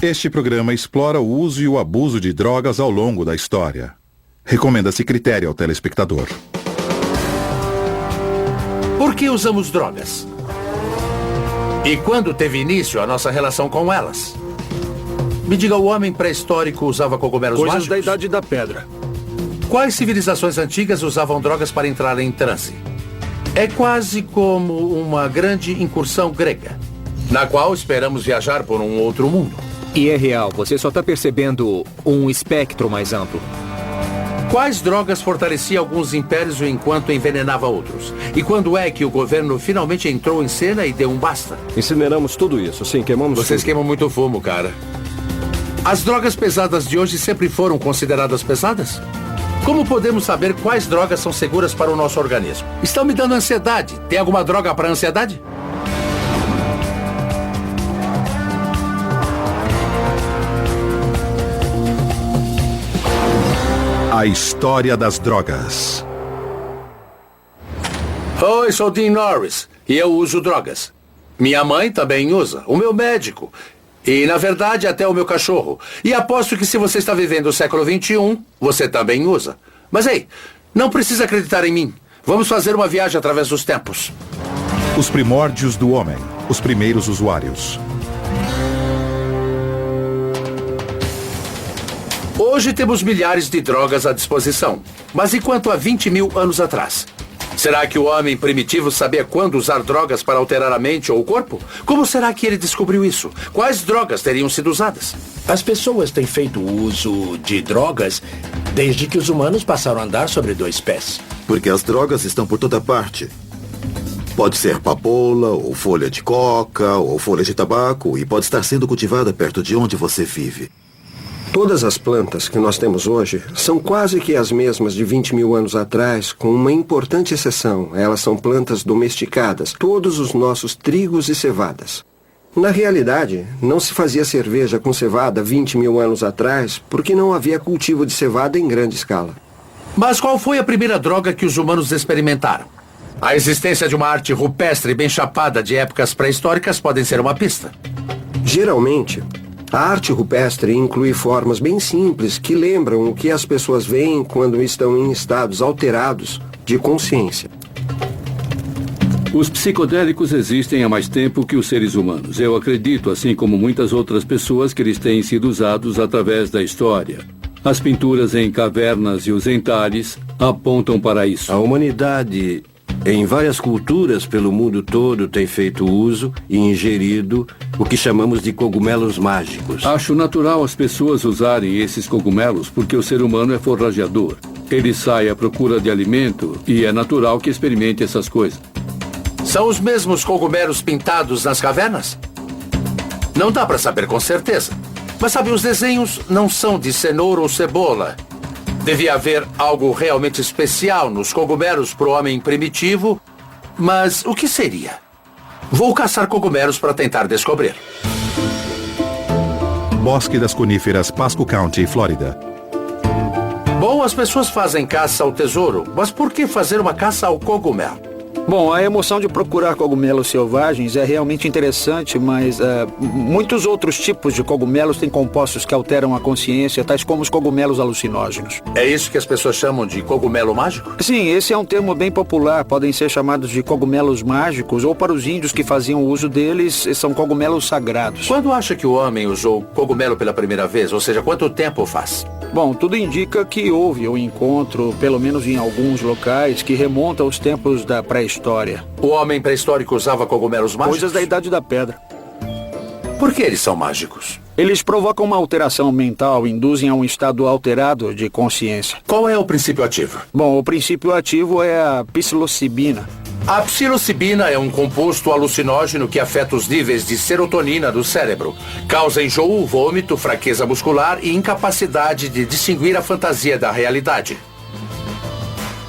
Este programa explora o uso e o abuso de drogas ao longo da história. Recomenda-se critério ao telespectador. Por que usamos drogas? E quando teve início a nossa relação com elas? Me diga, o homem pré-histórico usava cogumelos mágicos? Coisas da Idade da Pedra. Quais civilizações antigas usavam drogas para entrar em transe? É quase como uma grande incursão grega, na qual esperamos viajar por um outro mundo. E é real, você só está percebendo um espectro mais amplo. Quais drogas fortaleciam alguns impérios enquanto envenenava outros? E quando é que o governo finalmente entrou em cena e deu um basta? Incineramos tudo isso, sim, queimamos Vocês tudo. queimam muito fumo, cara. As drogas pesadas de hoje sempre foram consideradas pesadas? Como podemos saber quais drogas são seguras para o nosso organismo? Estão me dando ansiedade. Tem alguma droga para ansiedade? A história das drogas. Oi, sou Dean Norris e eu uso drogas. Minha mãe também usa, o meu médico. E, na verdade, até o meu cachorro. E aposto que se você está vivendo o século XXI, você também usa. Mas, ei, não precisa acreditar em mim. Vamos fazer uma viagem através dos tempos. Os primórdios do homem. Os primeiros usuários. Hoje temos milhares de drogas à disposição. Mas e quanto a 20 mil anos atrás? Será que o homem primitivo sabia quando usar drogas para alterar a mente ou o corpo? Como será que ele descobriu isso? Quais drogas teriam sido usadas? As pessoas têm feito uso de drogas desde que os humanos passaram a andar sobre dois pés. Porque as drogas estão por toda parte. Pode ser papoula, ou folha de coca, ou folha de tabaco, e pode estar sendo cultivada perto de onde você vive. Todas as plantas que nós temos hoje são quase que as mesmas de 20 mil anos atrás, com uma importante exceção. Elas são plantas domesticadas, todos os nossos trigos e cevadas. Na realidade, não se fazia cerveja com cevada 20 mil anos atrás porque não havia cultivo de cevada em grande escala. Mas qual foi a primeira droga que os humanos experimentaram? A existência de uma arte rupestre bem chapada de épocas pré-históricas podem ser uma pista. Geralmente, a arte rupestre inclui formas bem simples que lembram o que as pessoas veem quando estão em estados alterados de consciência. Os psicodélicos existem há mais tempo que os seres humanos. Eu acredito, assim como muitas outras pessoas, que eles têm sido usados através da história. As pinturas em cavernas e os entalhes apontam para isso. A humanidade, em várias culturas pelo mundo todo, tem feito uso e ingerido o que chamamos de cogumelos mágicos. Acho natural as pessoas usarem esses cogumelos porque o ser humano é forrageador. Ele sai à procura de alimento e é natural que experimente essas coisas. São os mesmos cogumelos pintados nas cavernas? Não dá para saber com certeza. Mas sabe, os desenhos não são de cenoura ou cebola. Devia haver algo realmente especial nos cogumelos para o homem primitivo. Mas o que seria? Vou caçar cogumelos para tentar descobrir. Bosque das Coníferas, Pasco County, Flórida. Bom, as pessoas fazem caça ao tesouro, mas por que fazer uma caça ao cogumelo? Bom, a emoção de procurar cogumelos selvagens é realmente interessante, mas muitos outros tipos de cogumelos têm compostos que alteram a consciência, tais como os cogumelos alucinógenos. É isso que as pessoas chamam de cogumelo mágico? Sim, esse é um termo bem popular. Podem ser chamados de cogumelos mágicos, ou para os índios que faziam uso deles, são cogumelos sagrados. Quando acha que o homem usou cogumelo pela primeira vez? Ou seja, quanto tempo faz? Bom, tudo indica que houve um encontro, pelo menos em alguns locais, que remonta aos tempos da pré-história. O homem pré-histórico usava cogumelos mágicos? Coisas da Idade da Pedra. Por que eles são mágicos? Eles provocam uma alteração mental, induzem a um estado alterado de consciência. Qual é o princípio ativo? Bom, o princípio ativo é a psilocibina. A psilocibina é um composto alucinógeno que afeta os níveis de serotonina do cérebro. Causa enjoo, vômito, fraqueza muscular e incapacidade de distinguir a fantasia da realidade.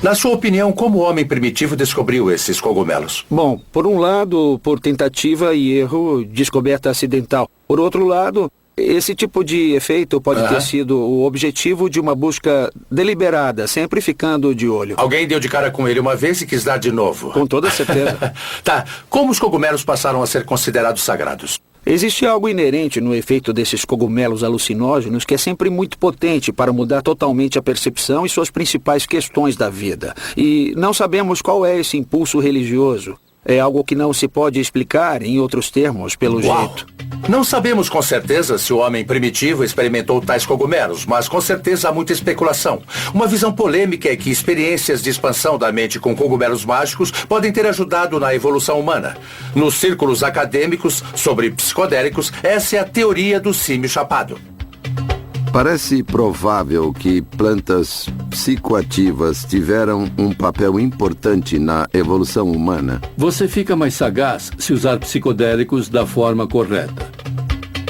Na sua opinião, como o homem primitivo descobriu esses cogumelos? Bom, por um lado, por tentativa e erro, descoberta acidental. Por outro lado, esse tipo de efeito pode ter sido o objetivo de uma busca deliberada, sempre ficando de olho. Alguém deu de cara com ele uma vez e quis dar de novo. Com toda certeza. Tá, como os cogumelos passaram a ser considerados sagrados? Existe algo inerente no efeito desses cogumelos alucinógenos que é sempre muito potente para mudar totalmente a percepção e suas principais questões da vida. E não sabemos qual é esse impulso religioso. É algo que não se pode explicar, em outros termos, pelo jeito. Não sabemos com certeza se o homem primitivo experimentou tais cogumelos, mas com certeza há muita especulação. Uma visão polêmica é que experiências de expansão da mente com cogumelos mágicos podem ter ajudado na evolução humana. Nos círculos acadêmicos sobre psicodélicos, essa é a teoria do símio chapado. Parece provável que plantas psicoativas tiveram um papel importante na evolução humana. Você fica mais sagaz se usar psicodélicos da forma correta.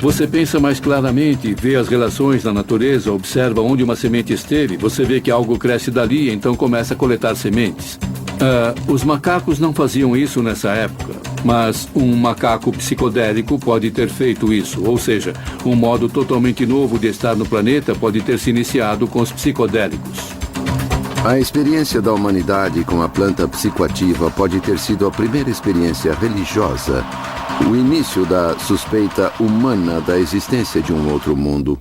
Você pensa mais claramente, vê as relações na natureza, observa onde uma semente esteve, você vê que algo cresce dali, então começa a coletar sementes. Os macacos não faziam isso nessa época, mas um macaco psicodélico pode ter feito isso, ou seja, um modo totalmente novo de estar no planeta pode ter se iniciado com os psicodélicos. A experiência da humanidade com a planta psicoativa pode ter sido a primeira experiência religiosa, o início da suspeita humana da existência de um outro mundo.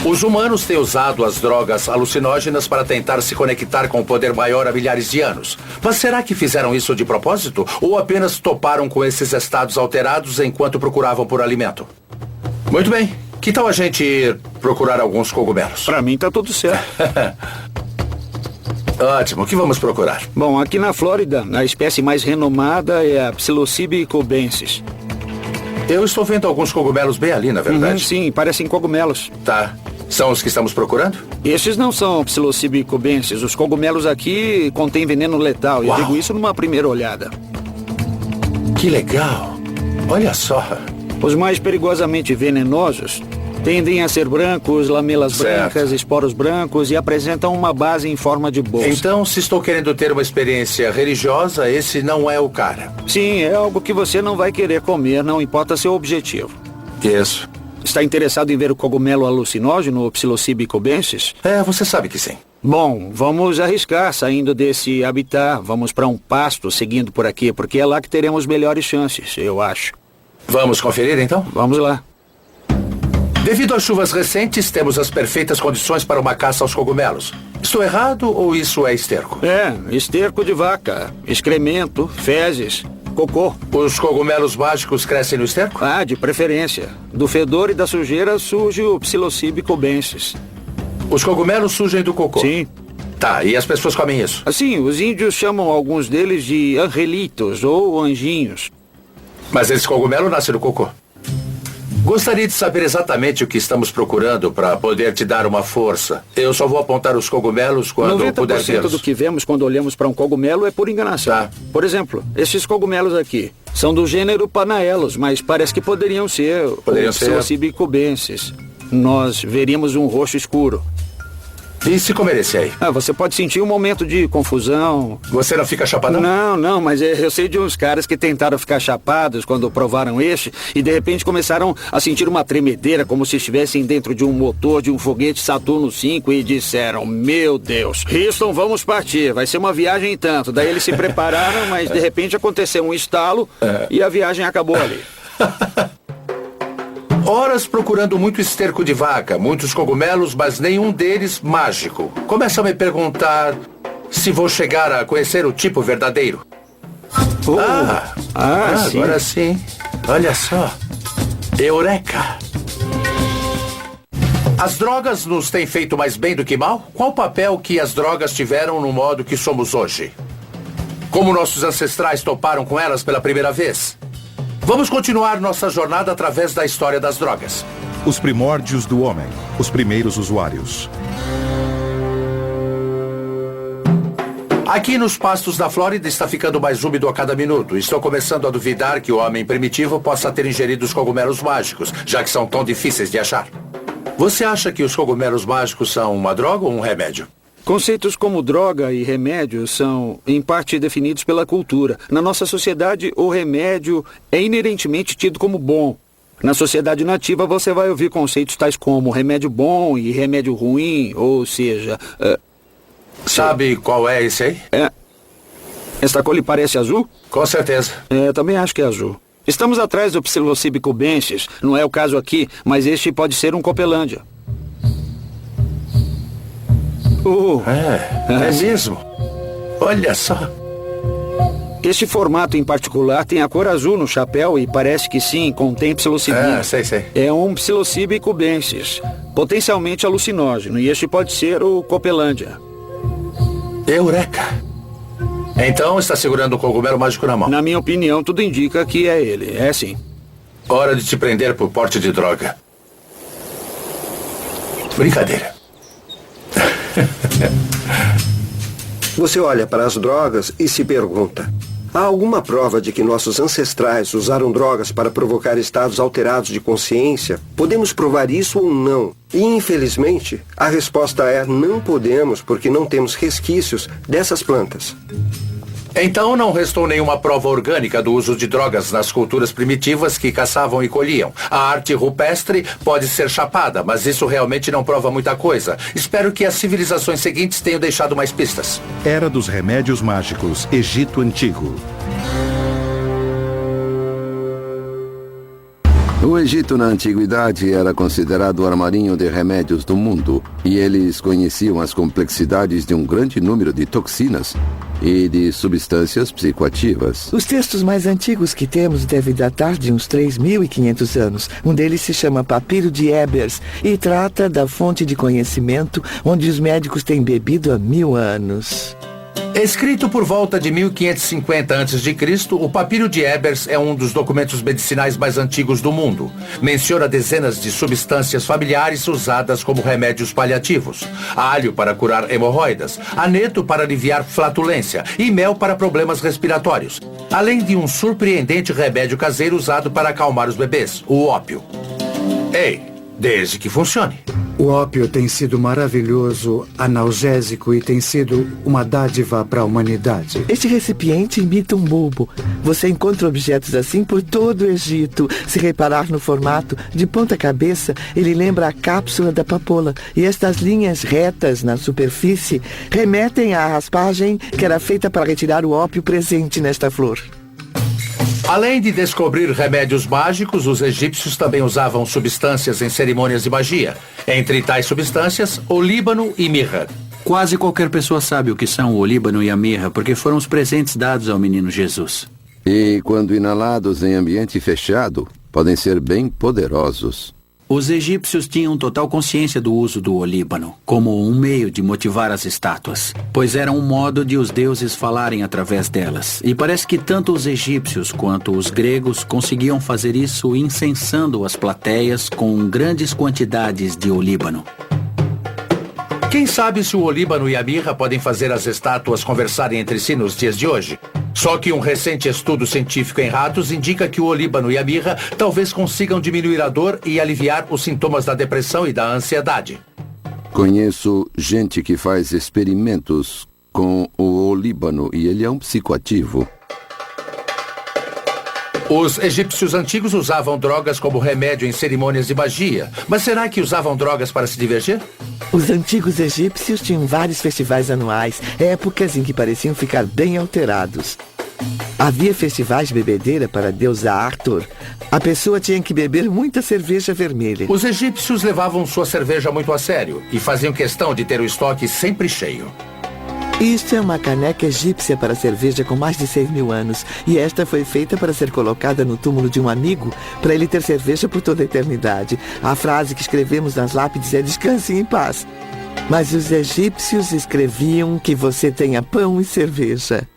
Os humanos têm usado as drogas alucinógenas para tentar se conectar com o poder maior há milhares de anos. Mas será que fizeram isso de propósito? Ou apenas toparam com esses estados alterados enquanto procuravam por alimento? Muito bem. Que tal a gente ir procurar alguns cogumelos? Pra mim tá tudo certo. Ótimo. O que vamos procurar? Bom, aqui na Flórida, a espécie mais renomada é a Psilocybe cubensis. Eu estou vendo alguns cogumelos bem ali, na verdade. Sim, parecem cogumelos. Tá. São os que estamos procurando? Estes não são Psilocybe cubensis. Os cogumelos aqui contêm veneno letal. Eu digo isso numa primeira olhada. Que legal. Olha só. Os mais perigosamente venenosos tendem a ser brancos, lamelas brancas, esporos brancos e apresentam uma base em forma de bolsa. Então, se estou querendo ter uma experiência religiosa, esse não é o cara. Sim, é algo que você não vai querer comer, não importa seu objetivo. Isso. Está interessado em ver o cogumelo alucinógeno, o Psilocybe cubensis? Você sabe que sim. Bom, vamos arriscar saindo desse habitat. Vamos para um pasto seguindo por aqui, porque é lá que teremos melhores chances, eu acho. Vamos conferir, então? Vamos lá. Devido às chuvas recentes, temos as perfeitas condições para uma caça aos cogumelos. Estou errado ou isso é esterco? Esterco de vaca, excremento, fezes, cocô. Os cogumelos mágicos crescem no esterco? De preferência. Do fedor e da sujeira surge o Psilocybe cubensis. Os cogumelos surgem do cocô? Sim. Tá, e as pessoas comem isso? Assim, os índios chamam alguns deles de angelitos ou anjinhos. Mas esse cogumelo nasce do cocô. Gostaria de saber exatamente o que estamos procurando para poder te dar uma força. Eu só vou apontar os cogumelos quando eu puder vê-los. 90% do que vemos quando olhamos para um cogumelo é por enganação. Tá. Por exemplo, esses cogumelos aqui são do gênero Panaelos, mas parece que poderiam ser o Psilocybe cubensis. Nós veríamos um roxo escuro. E se comer esse aí? Você pode sentir um momento de confusão. Você não fica chapadão? Não, mas eu sei de uns caras que tentaram ficar chapados quando provaram este e de repente começaram a sentir uma tremedeira como se estivessem dentro de um motor de um foguete Saturno V e disseram, meu Deus, Houston, vamos partir, vai ser uma viagem em tanto. Daí eles se prepararam, mas de repente aconteceu um estalo e a viagem acabou ali. Horas procurando muito esterco de vaca, muitos cogumelos, mas nenhum deles mágico. Começo a me perguntar se vou chegar a conhecer o tipo verdadeiro. Sim. Agora sim. Olha só. Eureka! As drogas nos têm feito mais bem do que mal? Qual o papel que as drogas tiveram no modo que somos hoje? Como nossos ancestrais toparam com elas pela primeira vez? Vamos continuar nossa jornada através da história das drogas. Os primórdios do homem, os primeiros usuários. Aqui nos pastos da Flórida está ficando mais úmido a cada minuto. Estou começando a duvidar que o homem primitivo possa ter ingerido os cogumelos mágicos, já que são tão difíceis de achar. Você acha que os cogumelos mágicos são uma droga ou um remédio? Conceitos como droga e remédio são, em parte, definidos pela cultura. Na nossa sociedade, o remédio é inerentemente tido como bom. Na sociedade nativa, você vai ouvir conceitos tais como remédio bom e remédio ruim, ou seja... Sabe qual é esse aí? Esta cor lhe parece azul? Com certeza. Também acho que é azul. Estamos atrás do Psilocybe cubensis. Não é o caso aqui, mas este pode ser um Copelândia. É mesmo? Olha só. Este formato em particular tem a cor azul no chapéu e parece que sim, contém psilocibina. Sei. É um Psilocybe cubensis, potencialmente alucinógeno, e este pode ser o Copelândia. Eureka! Então está segurando o cogumelo mágico na mão. Na minha opinião, tudo indica que é ele. É sim. Hora de te prender por porte de droga. Brincadeira. Você olha para as drogas e se pergunta: há alguma prova de que nossos ancestrais usaram drogas para provocar estados alterados de consciência? Podemos provar isso ou não? E, infelizmente, a resposta é não podemos, porque não temos resquícios dessas plantas. Então não restou nenhuma prova orgânica do uso de drogas nas culturas primitivas que caçavam e colhiam. A arte rupestre pode ser chapada, mas isso realmente não prova muita coisa. Espero que as civilizações seguintes tenham deixado mais pistas. Era dos remédios mágicos, Egito Antigo. O Egito na antiguidade era considerado o armarinho de remédios do mundo, e eles conheciam as complexidades de um grande número de toxinas e de substâncias psicoativas. Os textos mais antigos que temos devem datar de uns 3.500 anos. Um deles se chama Papiro de Ebers e trata da fonte de conhecimento onde os médicos têm bebido há 1000 anos. Escrito por volta de 1550 a.C., o Papiro de Ebers é um dos documentos medicinais mais antigos do mundo. Menciona dezenas de substâncias familiares usadas como remédios paliativos. Alho para curar hemorroidas, aneto para aliviar flatulência e mel para problemas respiratórios. Além de um surpreendente remédio caseiro usado para acalmar os bebês, o ópio. Desde que funcione. O ópio tem sido maravilhoso, analgésico e tem sido uma dádiva para a humanidade. Este recipiente imita um bulbo. Você encontra objetos assim por todo o Egito. Se reparar no formato, de ponta cabeça, ele lembra a cápsula da papoula. E estas linhas retas na superfície remetem à raspagem que era feita para retirar o ópio presente nesta flor. Além de descobrir remédios mágicos, os egípcios também usavam substâncias em cerimônias de magia. Entre tais substâncias, olíbano e mirra. Quase qualquer pessoa sabe o que são o olíbano e a mirra, porque foram os presentes dados ao menino Jesus. E, quando inalados em ambiente fechado, podem ser bem poderosos. Os egípcios tinham total consciência do uso do olíbano, como um meio de motivar as estátuas, pois era um modo de os deuses falarem através delas. E parece que tanto os egípcios quanto os gregos conseguiam fazer isso incensando as plateias com grandes quantidades de olíbano. Quem sabe se o olíbano e a mirra podem fazer as estátuas conversarem entre si nos dias de hoje? Só que um recente estudo científico em ratos indica que o olíbano e a mirra talvez consigam diminuir a dor e aliviar os sintomas da depressão e da ansiedade. Conheço gente que faz experimentos com o olíbano e ele é um psicoativo. Os egípcios antigos usavam drogas como remédio em cerimônias de magia. Mas será que usavam drogas para se divertir? Os antigos egípcios tinham vários festivais anuais, épocas em que pareciam ficar bem alterados. Havia festivais de bebedeira para a deusa Arthur. A pessoa tinha que beber muita cerveja vermelha. Os egípcios levavam sua cerveja muito a sério e faziam questão de ter o estoque sempre cheio. Isto é uma caneca egípcia para cerveja com mais de 6.000 anos. E esta foi feita para ser colocada no túmulo de um amigo, para ele ter cerveja por toda a eternidade. A frase que escrevemos nas lápides é "descanse em paz". Mas os egípcios escreviam que você tenha pão e cerveja.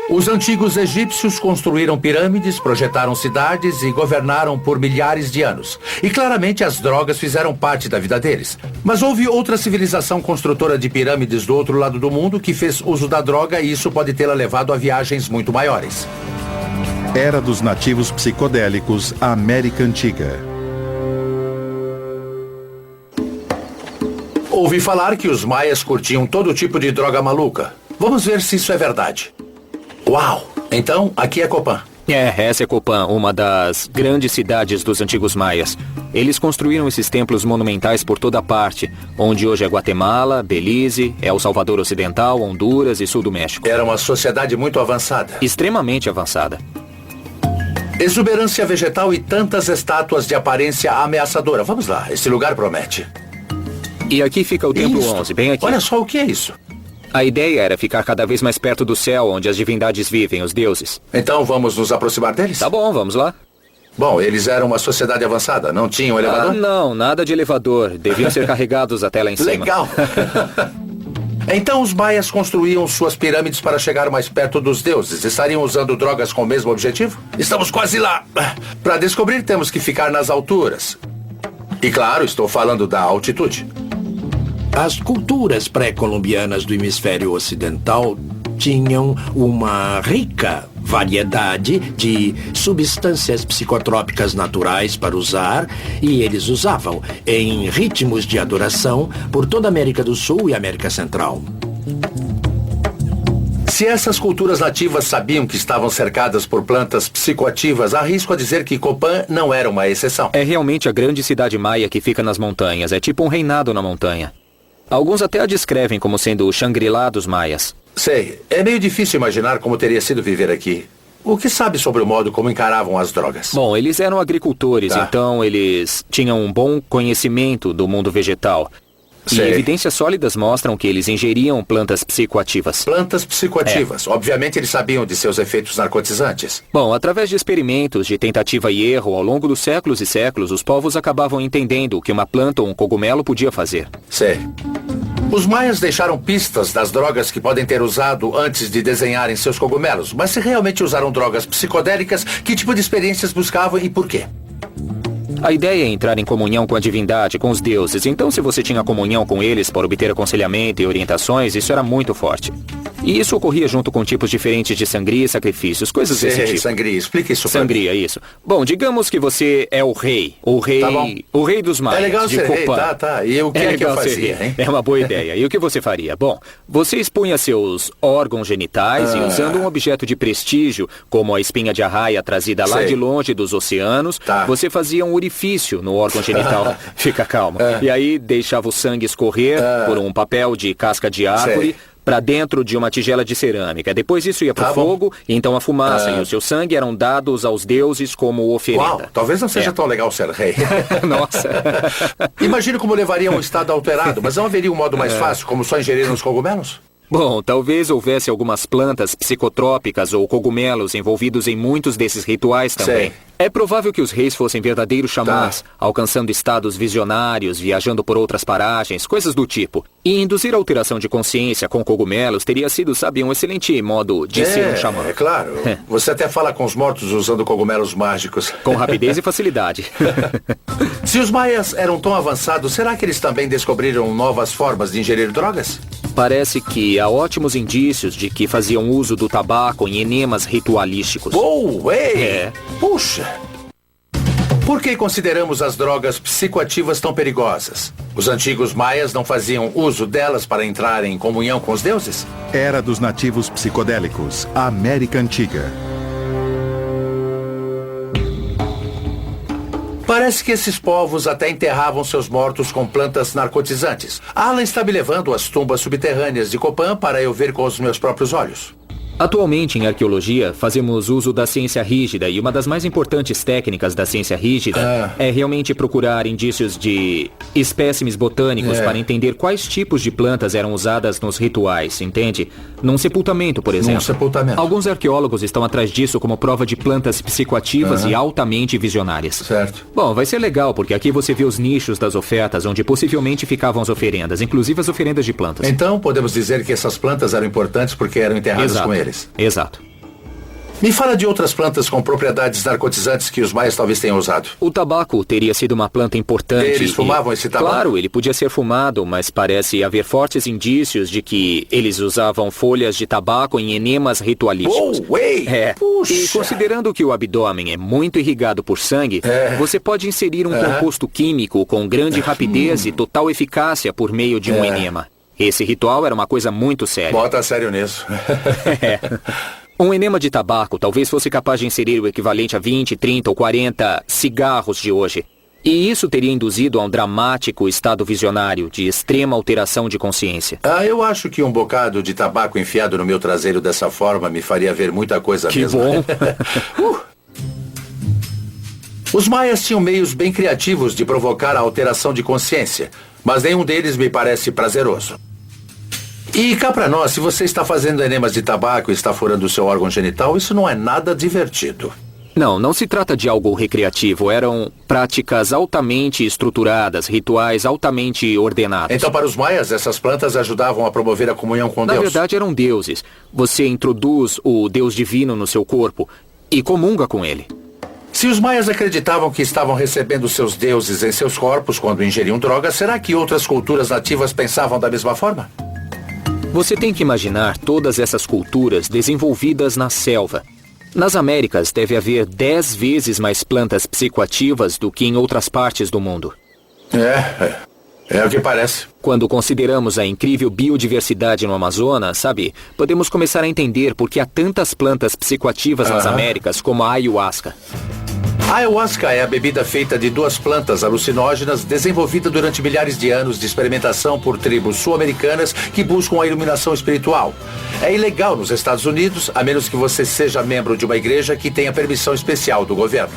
Os antigos egípcios construíram pirâmides, projetaram cidades e governaram por milhares de anos. E claramente as drogas fizeram parte da vida deles. Mas houve outra civilização construtora de pirâmides do outro lado do mundo que fez uso da droga e isso pode tê-la levado a viagens muito maiores. Era dos nativos psicodélicos, a América Antiga. Ouvi falar que os maias curtiam todo tipo de droga maluca. Vamos ver se isso é verdade. Uau! Então, aqui é Copan. Essa é Copán, uma das grandes cidades dos antigos maias. Eles construíram esses templos monumentais por toda parte, onde hoje é Guatemala, Belize, El Salvador Ocidental, Honduras e sul do México. Era uma sociedade muito avançada. Extremamente avançada. Exuberância vegetal e tantas estátuas de aparência ameaçadora. Vamos lá, esse lugar promete. E aqui fica o Templo 11, bem aqui. Olha só o que é isso. A ideia era ficar cada vez mais perto do céu, onde as divindades vivem, os deuses. Então vamos nos aproximar deles? Tá bom, vamos lá. Bom, eles eram uma sociedade avançada, não tinham elevador? Não, nada de elevador. Deviam ser carregados até lá em cima. Legal. Então os maias construíam suas pirâmides para chegar mais perto dos deuses. Estariam usando drogas com o mesmo objetivo? Estamos quase lá. Para descobrir, temos que ficar nas alturas. E claro, estou falando da altitude. As culturas pré-colombianas do hemisfério ocidental tinham uma rica variedade de substâncias psicotrópicas naturais para usar, e eles usavam em ritmos de adoração por toda a América do Sul e América Central. Se essas culturas nativas sabiam que estavam cercadas por plantas psicoativas, arrisco a dizer que Copán não era uma exceção. É realmente a grande cidade maia que fica nas montanhas. É tipo um reinado na montanha. Alguns até a descrevem como sendo o Shangri-La dos maias. Sei. É meio difícil imaginar como teria sido viver aqui. O que sabe sobre o modo como encaravam as drogas? Bom, eles eram agricultores, então eles tinham um bom conhecimento do mundo vegetal. E evidências sólidas mostram que eles ingeriam plantas psicoativas. Plantas psicoativas. Obviamente eles sabiam de seus efeitos narcotizantes. Bom, através de experimentos, de tentativa e erro, ao longo dos séculos e séculos, os povos acabavam entendendo o que uma planta ou um cogumelo podia fazer. Sei. Os maias deixaram pistas das drogas que podem ter usado antes de desenharem seus cogumelos. Mas se realmente usaram drogas psicodélicas, que tipo de experiências buscavam e por quê? A ideia é entrar em comunhão com a divindade, com os deuses. Então, se você tinha comunhão com eles para obter aconselhamento e orientações, isso era muito forte. E isso ocorria junto com tipos diferentes de sangria e sacrifícios, coisas desse tipo. Sangria, explica isso pra mim. Sangria, isso. Bom, digamos que você é o rei. Tá bom. O rei dos maias. É legal de ser rei, Copán. tá. E o que é que eu fazia, hein? É uma boa ideia. E o que você faria? Bom, você expunha seus órgãos genitais e usando um objeto de prestígio, como a espinha de arraia trazida lá de longe dos oceanos, você fazia um orifício no órgão genital. Fica calmo. E aí deixava o sangue escorrer por um papel de casca de árvore para dentro de uma tigela de cerâmica. Depois isso ia pro fogo, e então a fumaça e o seu sangue eram dados aos deuses como oferenda. Uau, talvez não seja tão legal ser rei. Nossa. Imagino como levaria um estado alterado, mas não haveria um modo mais fácil, como só ingerir uns cogumelos? Bom, talvez houvesse algumas plantas psicotrópicas ou cogumelos envolvidos em muitos desses rituais também. É provável que os reis fossem verdadeiros xamãs, alcançando estados visionários, viajando por outras paragens, coisas do tipo. E induzir a alteração de consciência com cogumelos teria sido, sabe, um excelente modo de ser um xamã. É claro. Você até fala com os mortos usando cogumelos mágicos. Com rapidez e facilidade. Se os maias eram tão avançados, será que eles também descobriram novas formas de ingerir drogas? Parece que há ótimos indícios de que faziam uso do tabaco em enemas ritualísticos. Puxa! Por que consideramos as drogas psicoativas tão perigosas? Os antigos maias não faziam uso delas para entrar em comunhão com os deuses? Era dos nativos psicodélicos, a América Antiga. Parece que esses povos até enterravam seus mortos com plantas narcotizantes. Alan está me levando às tumbas subterrâneas de Copán para eu ver com os meus próprios olhos. Atualmente, em arqueologia, fazemos uso da ciência rígida, e uma das mais importantes técnicas da ciência rígida é realmente procurar indícios de espécimes botânicos para entender quais tipos de plantas eram usadas nos rituais, entende? Num sepultamento, por exemplo. Num sepultamento. Alguns arqueólogos estão atrás disso como prova de plantas psicoativas e altamente visionárias. Certo. Bom, vai ser legal, porque aqui você vê os nichos das ofertas, onde possivelmente ficavam as oferendas, inclusive as oferendas de plantas. Então, podemos dizer que essas plantas eram importantes porque eram enterradas com eles. Exato. Me fala de outras plantas com propriedades narcotizantes que os maias talvez tenham usado. O tabaco teria sido uma planta importante. Eles fumavam esse tabaco? Claro, ele podia ser fumado, mas parece haver fortes indícios de que eles usavam folhas de tabaco em enemas ritualísticos. Puxa. E considerando que o abdômen é muito irrigado por sangue, você pode inserir um composto químico com grande rapidez e total eficácia por meio de um enema. Esse ritual era uma coisa muito séria. Bota sério nisso. Um enema de tabaco talvez fosse capaz de inserir o equivalente a 20, 30 ou 40 cigarros de hoje. E isso teria induzido a um dramático estado visionário de extrema alteração de consciência. Eu acho que um bocado de tabaco enfiado no meu traseiro dessa forma me faria ver muita coisa mesmo. Que bom! Os maias tinham meios bem criativos de provocar a alteração de consciência, mas nenhum deles me parece prazeroso. E cá pra nós, se você está fazendo enemas de tabaco e está furando o seu órgão genital, isso não é nada divertido. Não se trata de algo recreativo. Eram práticas altamente estruturadas, rituais altamente ordenados. Então, para os maias, essas plantas ajudavam a promover a comunhão com Deus? Na verdade, eram deuses. Você introduz o Deus divino no seu corpo e comunga com ele. Se os maias acreditavam que estavam recebendo seus deuses em seus corpos quando ingeriam drogas, será que outras culturas nativas pensavam da mesma forma? Você tem que imaginar todas essas culturas desenvolvidas na selva. Nas Américas deve haver 10 vezes mais plantas psicoativas do que em outras partes do mundo. É o que parece. Quando consideramos a incrível biodiversidade no Amazonas, podemos começar a entender por que há tantas plantas psicoativas nas Américas como a ayahuasca. A ayahuasca é a bebida feita de 2 plantas alucinógenas desenvolvida durante milhares de anos de experimentação por tribos sul-americanas que buscam a iluminação espiritual. É ilegal nos Estados Unidos, a menos que você seja membro de uma igreja que tenha permissão especial do governo.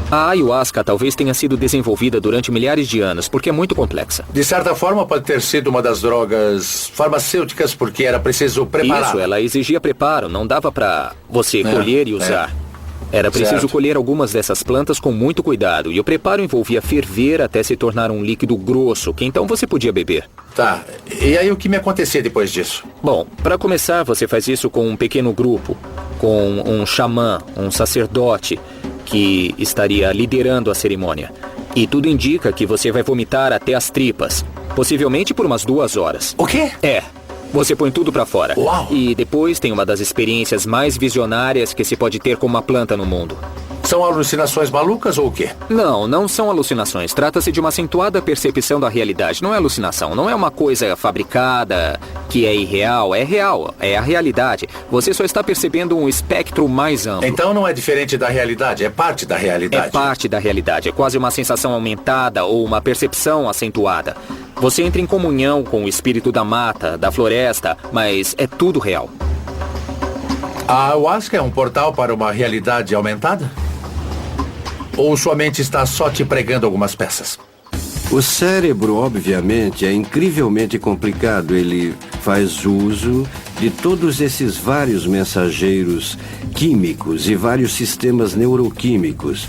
A ayahuasca talvez tenha sido desenvolvida durante milhares de anos, porque é muito complexa. De certa forma, pode ter sido uma das drogas farmacêuticas, porque era preciso preparar. Isso, ela exigia preparo, não dava pra você colher e usar. Era preciso colher algumas dessas plantas com muito cuidado, e o preparo envolvia ferver até se tornar um líquido grosso, que então você podia beber. Tá, e aí o que me acontecia depois disso? Bom, para começar, você faz isso com um pequeno grupo, com um xamã, um sacerdote, que estaria liderando a cerimônia. E tudo indica que você vai vomitar até as tripas, possivelmente por umas 2 horas. O quê? Você põe tudo pra fora. Uau. E depois tem uma das experiências mais visionárias que se pode ter com uma planta no mundo. São alucinações malucas ou o quê? Não são alucinações. Trata-se de uma acentuada percepção da realidade. Não é alucinação, não é uma coisa fabricada que é irreal. É real, é a realidade. Você só está percebendo um espectro mais amplo. Então não é diferente da realidade, é parte da realidade. É parte da realidade, é quase uma sensação aumentada ou uma percepção acentuada. Você entra em comunhão com o espírito da mata, da floresta, mas é tudo real. A ayahuasca é um portal para uma realidade aumentada? Ou sua mente está só te pregando algumas peças? O cérebro, obviamente, é incrivelmente complicado. Ele faz uso de todos esses vários mensageiros químicos e vários sistemas neuroquímicos.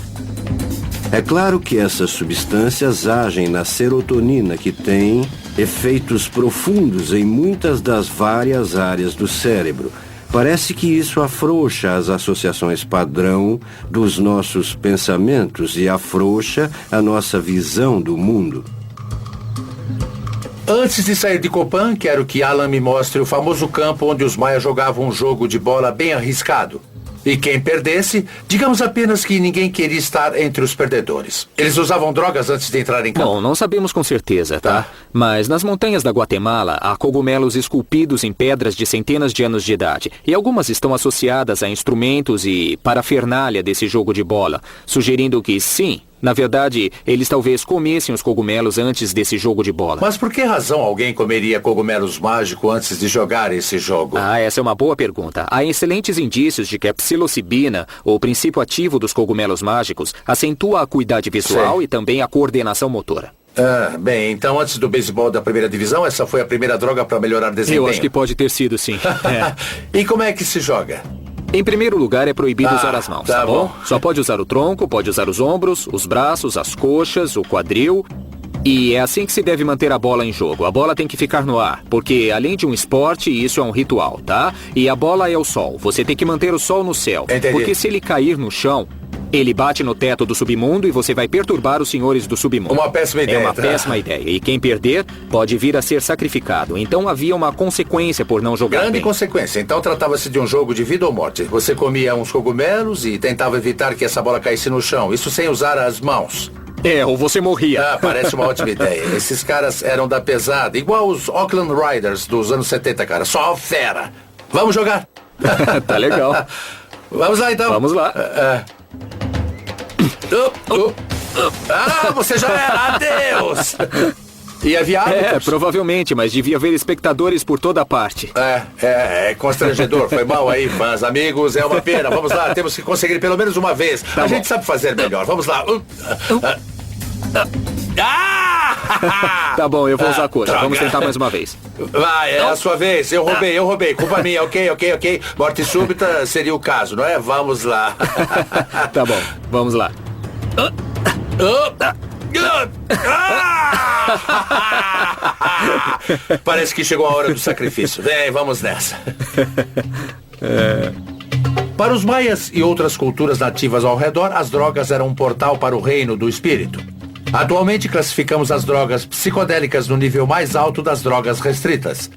É claro que essas substâncias agem na serotonina, que tem efeitos profundos em muitas das várias áreas do cérebro. Parece que isso afrouxa as associações padrão dos nossos pensamentos e afrouxa a nossa visão do mundo. Antes de sair de Copan, quero que Alan me mostre o famoso campo onde os maias jogavam um jogo de bola bem arriscado. E quem perdesse, digamos apenas que ninguém queria estar entre os perdedores. Eles usavam drogas antes de entrar em campo? Bom, não sabemos com certeza, tá? Mas nas montanhas da Guatemala há cogumelos esculpidos em pedras de centenas de anos de idade. E algumas estão associadas a instrumentos e parafernália desse jogo de bola, sugerindo que sim, na verdade, eles talvez comessem os cogumelos antes desse jogo de bola. Mas por que razão alguém comeria cogumelos mágicos antes de jogar esse jogo? Essa é uma boa pergunta. Há excelentes indícios de que a psilocibina, o princípio ativo dos cogumelos mágicos, acentua a acuidade visual e também a coordenação motora. Bem, então antes do beisebol da primeira divisão, essa foi a primeira droga para melhorar desempenho? Eu acho que pode ter sido, sim. E como é que se joga? Em primeiro lugar, é proibido usar as mãos, tá bom? Só pode usar o tronco, pode usar os ombros, os braços, as coxas, o quadril. E é assim que se deve manter a bola em jogo. A bola tem que ficar no ar, porque além de um esporte, isso é um ritual, tá? E a bola é o sol. Você tem que manter o sol no céu. Entendi. Porque se ele cair no chão, ele bate no teto do submundo e você vai perturbar os senhores do submundo. Uma péssima ideia. É uma péssima ideia. E quem perder pode vir a ser sacrificado. Então havia uma consequência por não jogar Grande bem. consequência. Então tratava-se de um jogo de vida ou morte. Você comia uns cogumelos e tentava evitar que essa bola caísse no chão. Isso sem usar as mãos. Ou você morria. Parece uma ótima ideia. Esses caras eram da pesada, igual os Oakland Riders dos anos 70, cara. Só fera. Vamos jogar? Tá legal. Vamos lá, então. Vamos lá. Você já era. Adeus. E havia árbitros? Provavelmente, mas devia haver espectadores por toda parte. É constrangedor. Foi mal aí, fãs, amigos. É uma pena. Vamos lá, temos que conseguir pelo menos uma vez. A gente sabe fazer melhor. Vamos lá. Tá bom, eu vou usar a coxa. Vamos tentar mais uma vez. Vai, é a sua vez. Eu roubei. Culpa minha, ok. Morte súbita seria o caso, não é? Vamos lá. Tá bom, vamos lá. Parece que chegou a hora do sacrifício. Vem, vamos nessa. Para os maias e outras culturas nativas ao redor, as drogas eram um portal para o reino do espírito. Atualmente classificamos as drogas psicodélicas no nível mais alto das drogas restritas.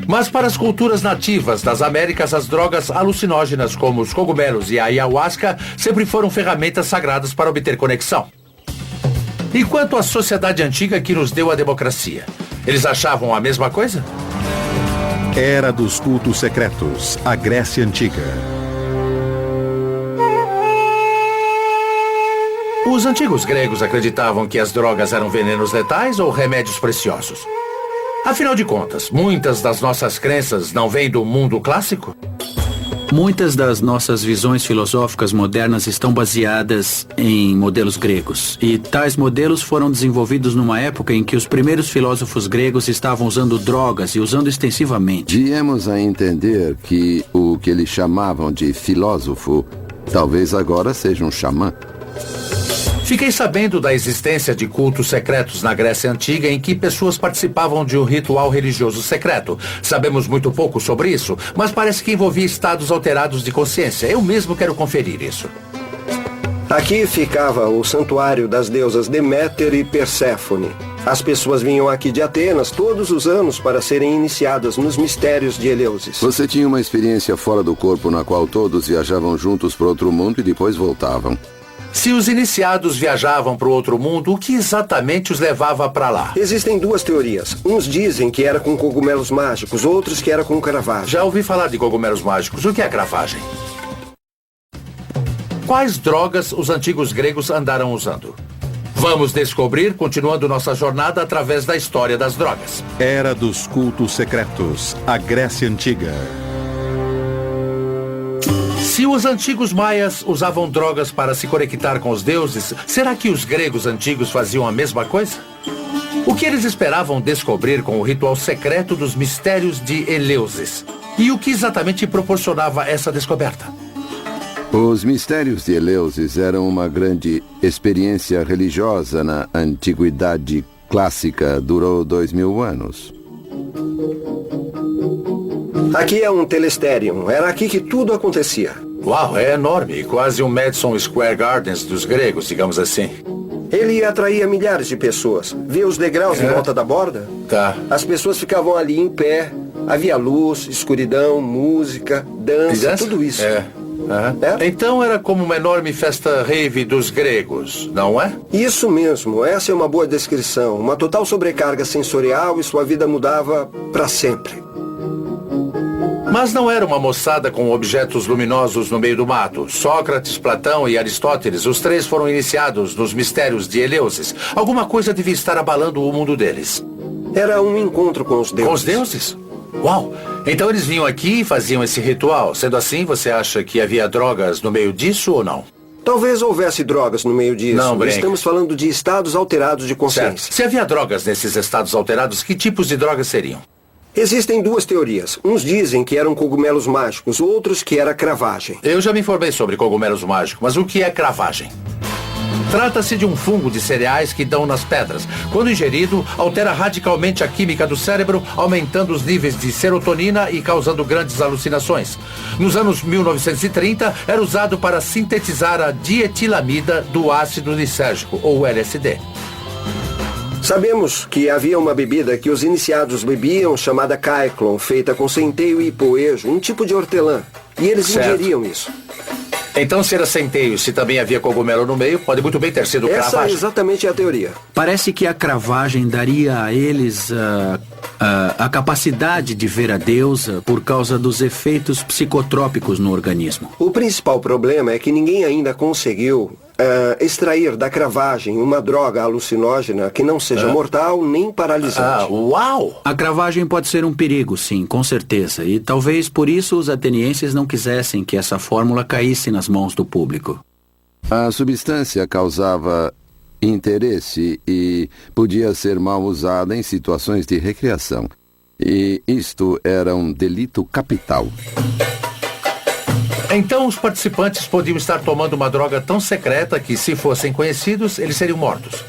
Mas para as culturas nativas das Américas, as drogas alucinógenas como os cogumelos e a ayahuasca sempre foram ferramentas sagradas para obter conexão. E quanto à sociedade antiga que nos deu a democracia? Eles achavam a mesma coisa? Era dos cultos secretos, a Grécia Antiga. Os antigos gregos acreditavam que as drogas eram venenos letais ou remédios preciosos. Afinal de contas, muitas das nossas crenças não vêm do mundo clássico? Muitas das nossas visões filosóficas modernas estão baseadas em modelos gregos. E tais modelos foram desenvolvidos numa época em que os primeiros filósofos gregos estavam usando drogas e usando extensivamente. Viemos a entender que o que eles chamavam de filósofo talvez agora seja um xamã. Fiquei sabendo da existência de cultos secretos na Grécia Antiga em que pessoas participavam de um ritual religioso secreto. Sabemos muito pouco sobre isso, mas parece que envolvia estados alterados de consciência. Eu mesmo quero conferir isso. Aqui ficava o santuário das deusas Deméter e Perséfone. As pessoas vinham aqui de Atenas todos os anos para serem iniciadas nos mistérios de Eleusis. Você tinha uma experiência fora do corpo na qual todos viajavam juntos para outro mundo e depois voltavam. Se os iniciados viajavam para o outro mundo, o que exatamente os levava para lá? Existem duas teorias. Uns dizem que era com cogumelos mágicos, outros que era com cravagem. Já ouvi falar de cogumelos mágicos. O que é cravagem? Quais drogas os antigos gregos andaram usando? Vamos descobrir, continuando nossa jornada através da história das drogas. Era dos cultos secretos, a Grécia Antiga. Se os antigos maias usavam drogas para se conectar com os deuses, será que os gregos antigos faziam a mesma coisa? O que eles esperavam descobrir com o ritual secreto dos mistérios de Eleusis? E o que exatamente proporcionava essa descoberta? Os mistérios de Eleusis eram uma grande experiência religiosa na antiguidade clássica. Durou 2000 anos. Aqui é um telesterium. Era aqui que tudo acontecia. Uau, é enorme. Quase um Madison Square Gardens dos gregos, digamos assim. Ele atraía milhares de pessoas. Vê os degraus em volta da borda? Tá. As pessoas ficavam ali em pé. Havia luz, escuridão, música, dança, tudo isso. Então era como uma enorme festa rave dos gregos, não é? Isso mesmo. Essa é uma boa descrição. Uma total sobrecarga sensorial e sua vida mudava para sempre. Mas não era uma moçada com objetos luminosos no meio do mato. Sócrates, Platão e Aristóteles, os três foram iniciados nos mistérios de Eleusis. Alguma coisa devia estar abalando o mundo deles. Era um encontro com os deuses. Com os deuses? Uau! Então eles vinham aqui e faziam esse ritual. Sendo assim, você acha que havia drogas no meio disso ou não? Talvez houvesse drogas no meio disso. Não, brinca. Estamos falando de estados alterados de consciência. Certo. Se havia drogas nesses estados alterados, que tipos de drogas seriam? Existem duas teorias. Uns dizem que eram cogumelos mágicos, outros que era cravagem. Eu já me informei sobre cogumelos mágicos, mas o que é cravagem? Trata-se de um fungo de cereais que dão nas pedras. Quando ingerido, altera radicalmente a química do cérebro, aumentando os níveis de serotonina e causando grandes alucinações. Nos anos 1930, era usado para sintetizar a dietilamida do ácido lisérgico, ou LSD. Sabemos que havia uma bebida que os iniciados bebiam chamada Kyclon, feita com centeio e poejo, um tipo de hortelã. E eles ingeriam isso. Então, se era centeio, se também havia cogumelo no meio, pode muito bem ter sido cravagem. Essa é exatamente a teoria. Parece que a cravagem daria a eles a capacidade de ver a deusa por causa dos efeitos psicotrópicos no organismo. O principal problema é que ninguém ainda conseguiu extrair da cravagem uma droga alucinógena que não seja mortal nem paralisante. Uau! A cravagem pode ser um perigo, sim, com certeza. E talvez por isso os atenienses não quisessem que essa fórmula caísse nas mãos do público. A substância causava interesse e podia ser mal usada em situações de recreação. E isto era um delito capital. Então os participantes podiam estar tomando uma droga tão secreta que, se fossem conhecidos, eles seriam mortos.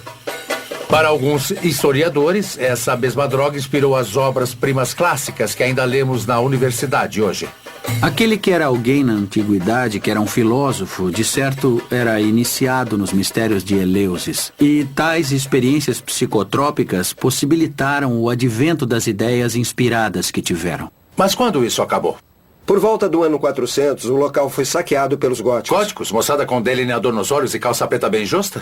Para alguns historiadores, essa mesma droga inspirou as obras-primas clássicas que ainda lemos na universidade hoje. Aquele que era alguém na antiguidade, que era um filósofo, de certo era iniciado nos mistérios de Eleusis. E tais experiências psicotrópicas possibilitaram o advento das ideias inspiradas que tiveram. Mas quando isso acabou? Por volta do ano 400, o local foi saqueado pelos góticos. Góticos? Moçada com delineador nos olhos e calça preta bem justa?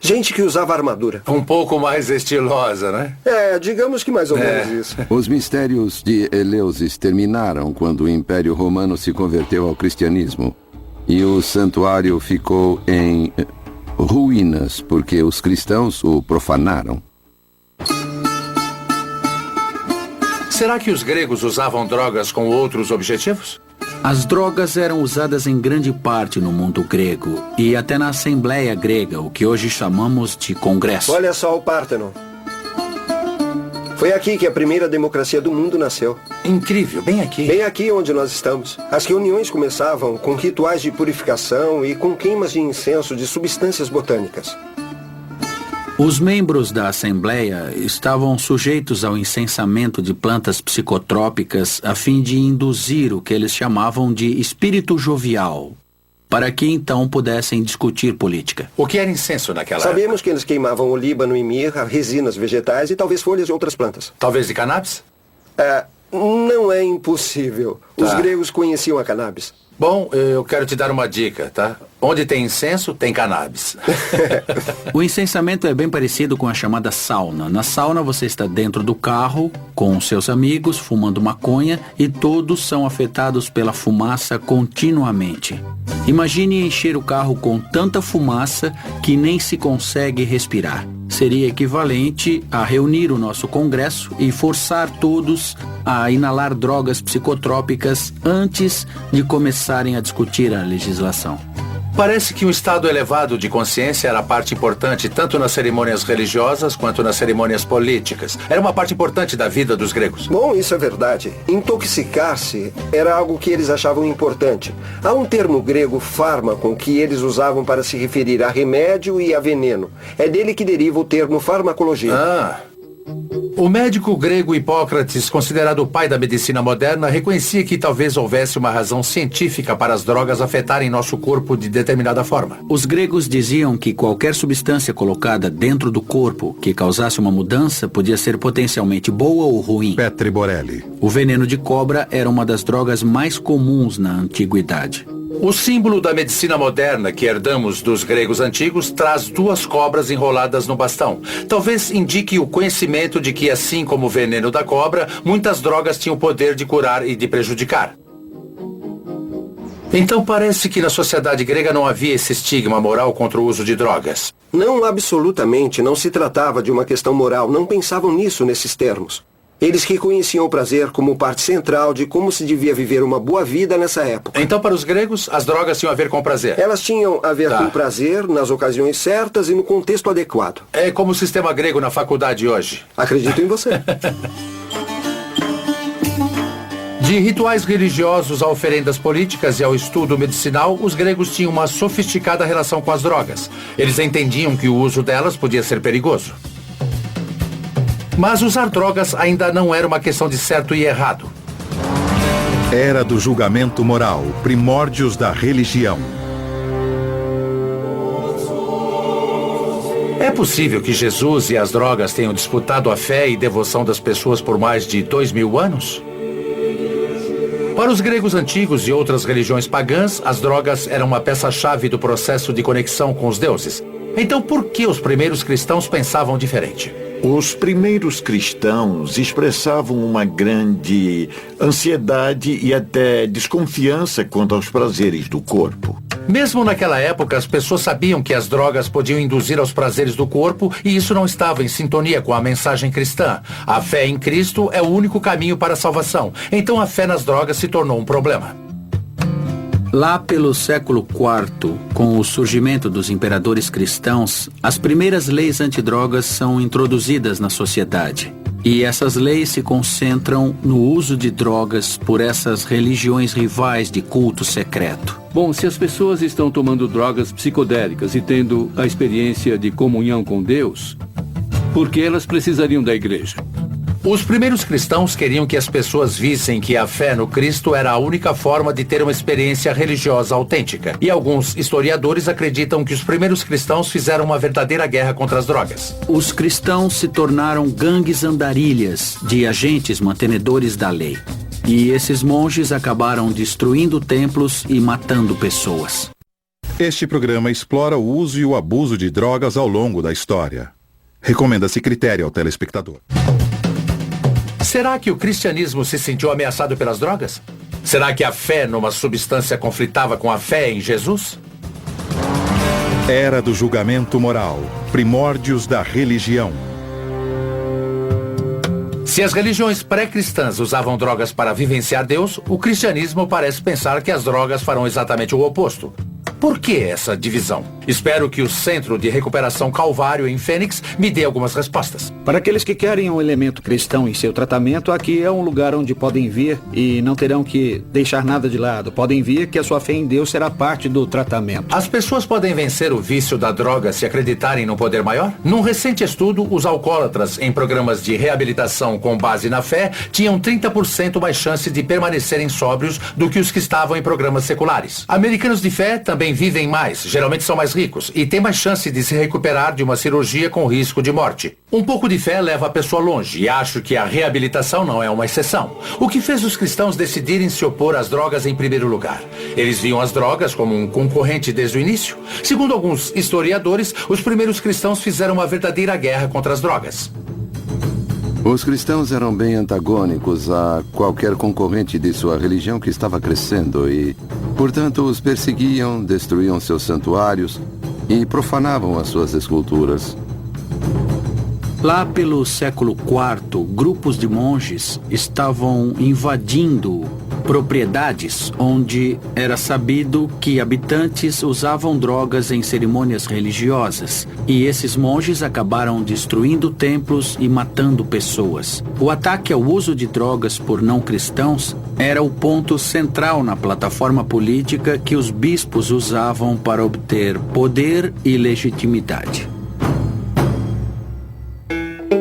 Gente que usava armadura. Um pouco mais estilosa, né? Digamos que mais ou menos isso. Os mistérios de Eleusis terminaram quando o Império Romano se converteu ao cristianismo. E o santuário ficou em ruínas, porque os cristãos o profanaram. Será que os gregos usavam drogas com outros objetivos? As drogas eram usadas em grande parte no mundo grego e até na Assembleia Grega, o que hoje chamamos de Congresso. Olha só o Párteno. Foi aqui que a primeira democracia do mundo nasceu. Incrível, bem aqui. Bem aqui onde nós estamos. As reuniões começavam com rituais de purificação e com queimas de incenso de substâncias botânicas. Os membros da Assembleia estavam sujeitos ao incensamento de plantas psicotrópicas a fim de induzir o que eles chamavam de espírito jovial, para que então pudessem discutir política. O que era incenso naquela época? Sabemos que eles queimavam olíbano e mirra, resinas vegetais e talvez folhas de outras plantas. Talvez de cannabis? Não é impossível. Os gregos conheciam a cannabis. Bom, eu quero te dar uma dica, tá? Onde tem incenso, tem cannabis. O incensamento é bem parecido com a chamada sauna. Na sauna você está dentro do carro, com seus amigos, fumando maconha, e todos são afetados pela fumaça continuamente. Imagine encher o carro com tanta fumaça que nem se consegue respirar. Seria equivalente a reunir o nosso Congresso e forçar todos a inalar drogas psicotrópicas antes de começarem a discutir a legislação. Parece que um estado elevado de consciência era parte importante tanto nas cerimônias religiosas quanto nas cerimônias políticas. Era uma parte importante da vida dos gregos. Bom, isso é verdade. Intoxicar-se era algo que eles achavam importante. Há um termo grego, fármaco, que eles usavam para se referir a remédio e a veneno. É dele que deriva o termo farmacologia. O médico grego Hipócrates, considerado o pai da medicina moderna, reconhecia que talvez houvesse uma razão científica para as drogas afetarem nosso corpo de determinada forma. Os gregos diziam que qualquer substância colocada dentro do corpo que causasse uma mudança podia ser potencialmente boa ou ruim. Petri Borelli. O veneno de cobra era uma das drogas mais comuns na antiguidade. O símbolo da medicina moderna que herdamos dos gregos antigos traz 2 cobras enroladas no bastão. Talvez indique o conhecimento de que, assim como o veneno da cobra, muitas drogas tinham o poder de curar e de prejudicar. Então parece que na sociedade grega não havia esse estigma moral contra o uso de drogas. Não, absolutamente. Não se tratava de uma questão moral. Não pensavam nisso nesses termos. Eles reconheciam o prazer como parte central de como se devia viver uma boa vida nessa época. Então, para os gregos, as drogas tinham a ver com prazer? Elas tinham a ver com prazer nas ocasiões certas e no contexto adequado. É como o sistema grego na faculdade hoje. Acredito em você. De rituais religiosos a oferendas políticas e ao estudo medicinal, os gregos tinham uma sofisticada relação com as drogas. Eles entendiam que o uso delas podia ser perigoso. Mas usar drogas ainda não era uma questão de certo e errado. Era do julgamento moral, primórdios da religião. É possível que Jesus e as drogas tenham disputado a fé e devoção das pessoas por mais de 2000 anos? Para os gregos antigos e outras religiões pagãs, as drogas eram uma peça-chave do processo de conexão com os deuses. Então, por que os primeiros cristãos pensavam diferente? Os primeiros cristãos expressavam uma grande ansiedade e até desconfiança quanto aos prazeres do corpo. Mesmo naquela época, as pessoas sabiam que as drogas podiam induzir aos prazeres do corpo e isso não estava em sintonia com a mensagem cristã. A fé em Cristo é o único caminho para a salvação. Então a fé nas drogas se tornou um problema. Lá pelo século IV, com o surgimento dos imperadores cristãos, as primeiras leis antidrogas são introduzidas na sociedade. E essas leis se concentram no uso de drogas por essas religiões rivais de culto secreto. Bom, se as pessoas estão tomando drogas psicodélicas e tendo a experiência de comunhão com Deus, por que elas precisariam da igreja? Os primeiros cristãos queriam que as pessoas vissem que a fé no Cristo era a única forma de ter uma experiência religiosa autêntica. E alguns historiadores acreditam que os primeiros cristãos fizeram uma verdadeira guerra contra as drogas. Os cristãos se tornaram gangues andarilhas de agentes mantenedores da lei. E esses monges acabaram destruindo templos e matando pessoas. Este programa explora o uso e o abuso de drogas ao longo da história. Recomenda-se critério ao telespectador. Será que o cristianismo se sentiu ameaçado pelas drogas? Será que a fé numa substância conflitava com a fé em Jesus? Era do julgamento moral, primórdios da religião. Se as religiões pré-cristãs usavam drogas para vivenciar Deus, o cristianismo parece pensar que as drogas farão exatamente o oposto. Por que essa divisão? Espero que o Centro de Recuperação Calvário em Fênix me dê algumas respostas. Para aqueles que querem um elemento cristão em seu tratamento, aqui é um lugar onde podem vir e não terão que deixar nada de lado. Podem vir que a sua fé em Deus será parte do tratamento. As pessoas podem vencer o vício da droga se acreditarem no poder maior? Num recente estudo, os alcoólatras em programas de reabilitação com base na fé tinham 30% mais chance de permanecerem sóbrios do que os que estavam em programas seculares. Americanos de fé também vivem mais, geralmente são mais ricos, e têm mais chance de se recuperar de uma cirurgia com risco de morte. Um pouco de fé leva a pessoa longe, e acho que a reabilitação não é uma exceção. O que fez os cristãos decidirem se opor às drogas em primeiro lugar? Eles viam as drogas como um concorrente desde o início? Segundo alguns historiadores, os primeiros cristãos fizeram uma verdadeira guerra contra as drogas. Os cristãos eram bem antagônicos a qualquer concorrente de sua religião que estava crescendo e, portanto, os perseguiam, destruíam seus santuários e profanavam as suas esculturas. Lá pelo século IV, grupos de monges estavam invadindo propriedades onde era sabido que habitantes usavam drogas em cerimônias religiosas. E esses monges acabaram destruindo templos e matando pessoas. O ataque ao uso de drogas por não cristãos era o ponto central na plataforma política que os bispos usavam para obter poder e legitimidade.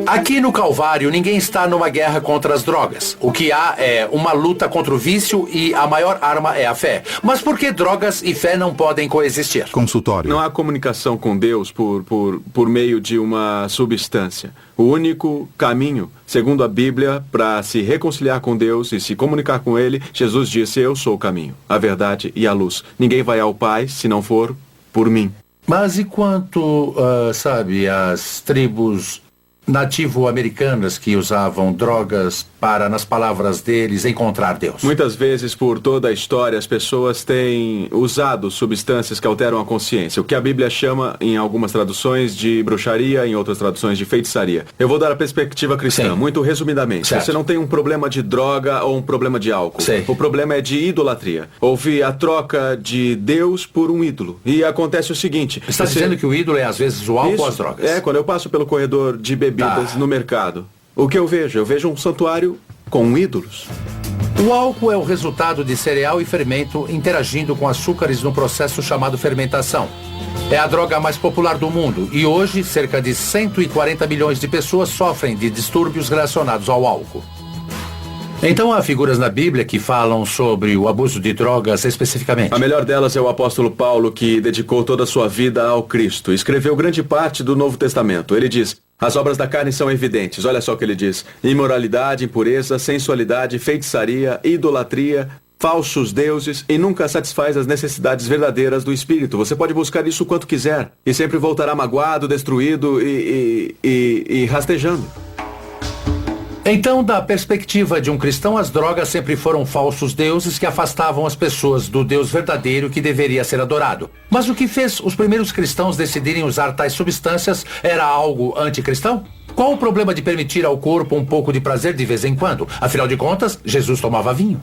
Aqui no Calvário, ninguém está numa guerra contra as drogas. O que há é uma luta contra o vício e a maior arma é a fé. Mas por que drogas e fé não podem coexistir? Consultório. Não há comunicação com Deus por meio de uma substância. O único caminho, segundo a Bíblia, para se reconciliar com Deus e se comunicar com Ele, Jesus disse: eu sou o caminho, a verdade e a luz. Ninguém vai ao Pai se não for por mim. Mas e quanto, as tribos nativo-americanas que usavam drogas para, nas palavras deles, encontrar Deus? Muitas vezes, por toda a história, as pessoas têm usado substâncias que alteram a consciência, o que a Bíblia chama, em algumas traduções, de bruxaria, em outras traduções, de feitiçaria. Eu vou dar a perspectiva cristã, muito resumidamente. Certo. Você não tem um problema de droga ou um problema de álcool. Sei. O problema é de idolatria. Houve a troca de Deus por um ídolo. E acontece o seguinte... Você está dizendo que o ídolo é, às vezes, o álcool ou as drogas? É, quando eu passo pelo corredor de bebidas no mercado, o que eu vejo? Eu vejo um santuário com ídolos. O álcool é o resultado de cereal e fermento interagindo com açúcares no processo chamado fermentação. É a droga mais popular do mundo e hoje cerca de 140 milhões de pessoas sofrem de distúrbios relacionados ao álcool. Então há figuras na Bíblia que falam sobre o abuso de drogas especificamente. A melhor delas é o apóstolo Paulo, que dedicou toda a sua vida ao Cristo. Escreveu grande parte do Novo Testamento. Ele diz: as obras da carne são evidentes. Olha só o que ele diz: imoralidade, impureza, sensualidade, feitiçaria, idolatria, falsos deuses e nunca satisfaz as necessidades verdadeiras do espírito. Você pode buscar isso quanto quiser e sempre voltará magoado, destruído e rastejando. Então, da perspectiva de um cristão, as drogas sempre foram falsos deuses que afastavam as pessoas do Deus verdadeiro que deveria ser adorado. Mas o que fez os primeiros cristãos decidirem usar tais substâncias era algo anticristão? Qual o problema de permitir ao corpo um pouco de prazer de vez em quando? Afinal de contas, Jesus tomava vinho.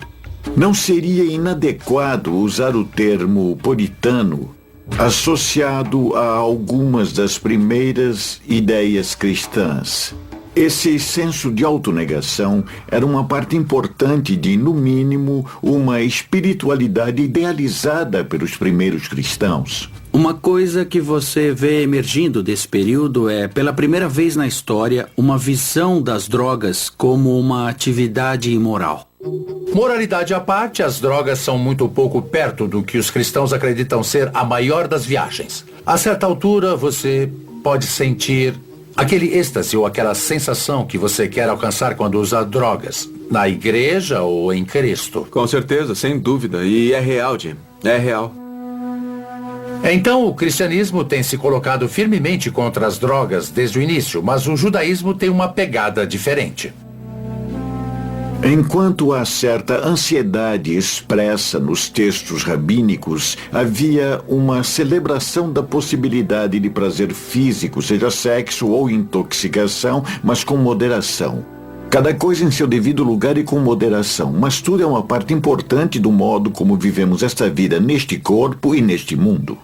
Não seria inadequado usar o termo puritano associado a algumas das primeiras ideias cristãs. Esse senso de autonegação era uma parte importante de, no mínimo, uma espiritualidade idealizada pelos primeiros cristãos. Uma coisa que você vê emergindo desse período é, pela primeira vez na história, uma visão das drogas como uma atividade imoral. Moralidade à parte, as drogas são muito pouco perto do que os cristãos acreditam ser a maior das viagens. A certa altura, você pode sentir aquele êxtase ou aquela sensação que você quer alcançar quando usa drogas, na igreja ou em Cristo. Com certeza, sem dúvida. E é real, Jim. É real. Então, o cristianismo tem se colocado firmemente contra as drogas desde o início, mas o judaísmo tem uma pegada diferente. Enquanto há certa ansiedade expressa nos textos rabínicos, havia uma celebração da possibilidade de prazer físico, seja sexo ou intoxicação, mas com moderação. Cada coisa em seu devido lugar e com moderação, mas tudo é uma parte importante do modo como vivemos esta vida neste corpo e neste mundo.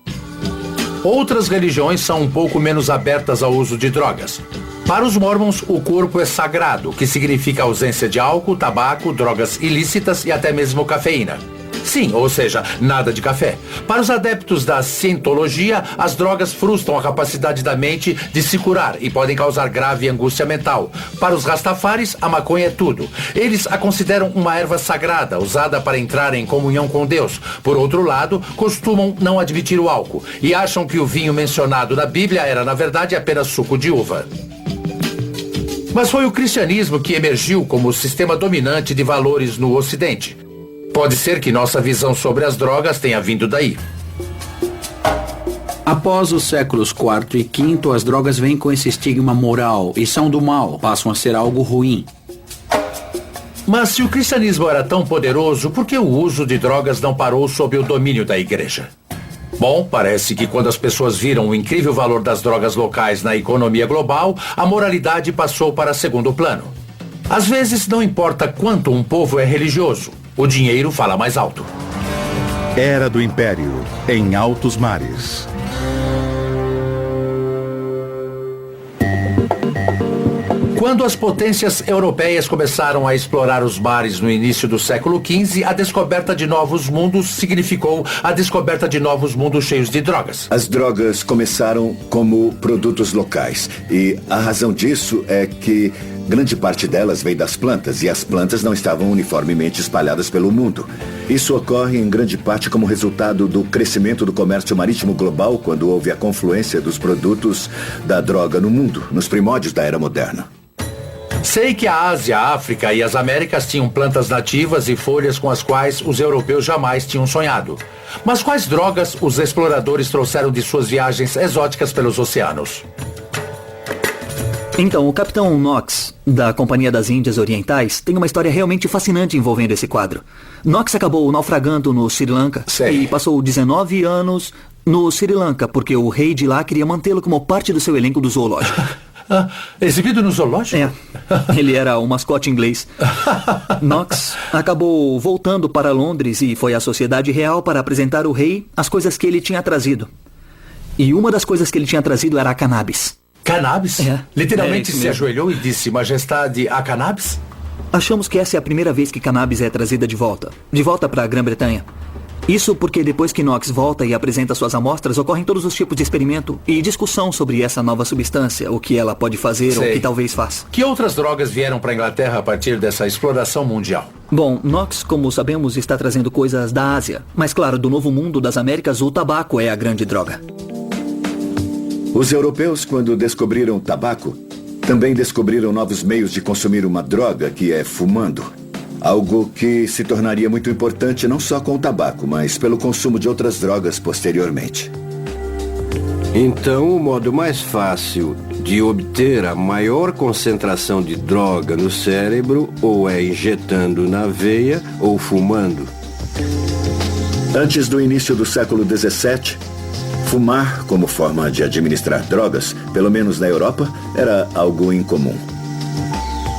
Outras religiões são um pouco menos abertas ao uso de drogas. Para os mormons, o corpo é sagrado, que significa ausência de álcool, tabaco, drogas ilícitas e até mesmo cafeína. Sim, ou seja, nada de café. Para os adeptos da cientologia, as drogas frustram a capacidade da mente de se curar e podem causar grave angústia mental. Para os rastafaris, a maconha é tudo. Eles a consideram uma erva sagrada, usada para entrar em comunhão com Deus. Por outro lado, costumam não admitir o álcool e acham que o vinho mencionado na Bíblia era, na verdade, apenas suco de uva. Mas foi o cristianismo que emergiu como o sistema dominante de valores no Ocidente. Pode ser que nossa visão sobre as drogas tenha vindo daí. Após os séculos IV e V, as drogas vêm com esse estigma moral e são do mal, passam a ser algo ruim. Mas se o cristianismo era tão poderoso, por que o uso de drogas não parou sob o domínio da igreja? Bom, parece que quando as pessoas viram o incrível valor das drogas locais na economia global, a moralidade passou para segundo plano. Às vezes, não importa quanto um povo é religioso, o dinheiro fala mais alto. Era do Império, em altos mares. Quando as potências europeias começaram a explorar os mares no início do século XV, a descoberta de novos mundos significou a descoberta de novos mundos cheios de drogas. As drogas começaram como produtos locais e a razão disso é que grande parte delas vem das plantas e as plantas não estavam uniformemente espalhadas pelo mundo. Isso ocorre em grande parte como resultado do crescimento do comércio marítimo global quando houve a confluência dos produtos da droga no mundo, nos primórdios da Era Moderna. Sei que a Ásia, a África e as Américas tinham plantas nativas e folhas com as quais os europeus jamais tinham sonhado. Mas quais drogas os exploradores trouxeram de suas viagens exóticas pelos oceanos? Então, o capitão Knox, da Companhia das Índias Orientais, tem uma história realmente fascinante envolvendo esse quadro. Knox acabou naufragando no Sri Lanka e passou 19 anos no Sri Lanka, porque o rei de lá queria mantê-lo como parte do seu elenco do zoológico. Exibido no zoológico? É. Ele era o mascote inglês. Knox acabou voltando para Londres e foi à Sociedade Real para apresentar ao rei as coisas que ele tinha trazido. E uma das coisas que ele tinha trazido era a cannabis. Cannabis? É. Literalmente se ajoelhou e disse, Majestade, a cannabis? Achamos que essa é a primeira vez que cannabis é trazida de volta para a Grã-Bretanha. Isso porque depois que Knox volta e apresenta suas amostras, ocorrem todos os tipos de experimento e discussão sobre essa nova substância, o que ela pode fazer ou o que talvez faça. Que outras drogas vieram para a Inglaterra a partir dessa exploração mundial? Bom, Knox, como sabemos, está trazendo coisas da Ásia. Mas claro, do Novo Mundo das Américas, o tabaco é a grande droga. Os europeus, quando descobriram o tabaco, também descobriram novos meios de consumir uma droga que é fumando. Algo que se tornaria muito importante não só com o tabaco, mas pelo consumo de outras drogas posteriormente. Então, o modo mais fácil de obter a maior concentração de droga no cérebro ou é injetando na veia ou fumando. Antes do início do século XVII, fumar como forma de administrar drogas, pelo menos na Europa, era algo incomum.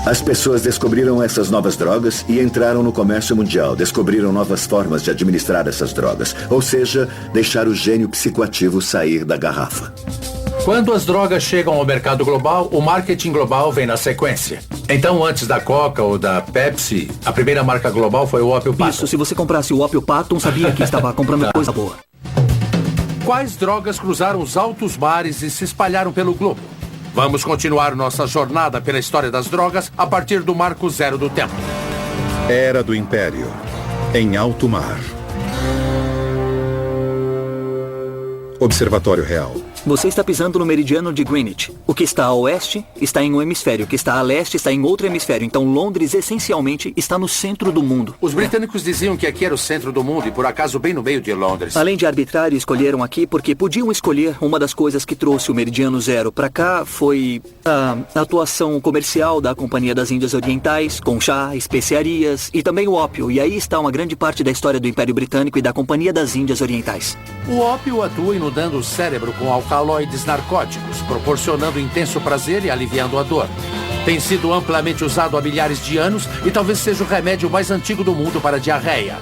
As pessoas descobriram essas novas drogas e entraram no comércio mundial, descobriram novas formas de administrar essas drogas, ou seja, deixar o gênio psicoativo sair da garrafa. Quando as drogas chegam ao mercado global, o marketing global vem na sequência. Então, antes da Coca ou da Pepsi, a primeira marca global foi o Ópio Patent. Isso, se você comprasse o Ópio Patent, sabia que estava comprando coisa boa. Quais drogas cruzaram os altos mares e se espalharam pelo globo? Vamos continuar nossa jornada pela história das drogas a partir do marco zero do tempo. Era do Império, em alto mar. Observatório Real. Você está pisando no meridiano de Greenwich. O que está a oeste está em um hemisfério, o que está a leste está em outro hemisfério. Então Londres, essencialmente, está no centro do mundo. Os britânicos diziam que aqui era o centro do mundo e, por acaso, bem no meio de Londres. Além de arbitrário, escolheram aqui porque podiam escolher. Uma das coisas que trouxe o meridiano zero para cá foi a atuação comercial da Companhia das Índias Orientais, com chá, especiarias e também o ópio. E aí está uma grande parte da história do Império Britânico e da Companhia das Índias Orientais. O ópio atua inundando o cérebro com alcaloides narcóticos, proporcionando intenso prazer e aliviando a dor. Tem sido amplamente usado há milhares de anos e talvez seja o remédio mais antigo do mundo para diarreia.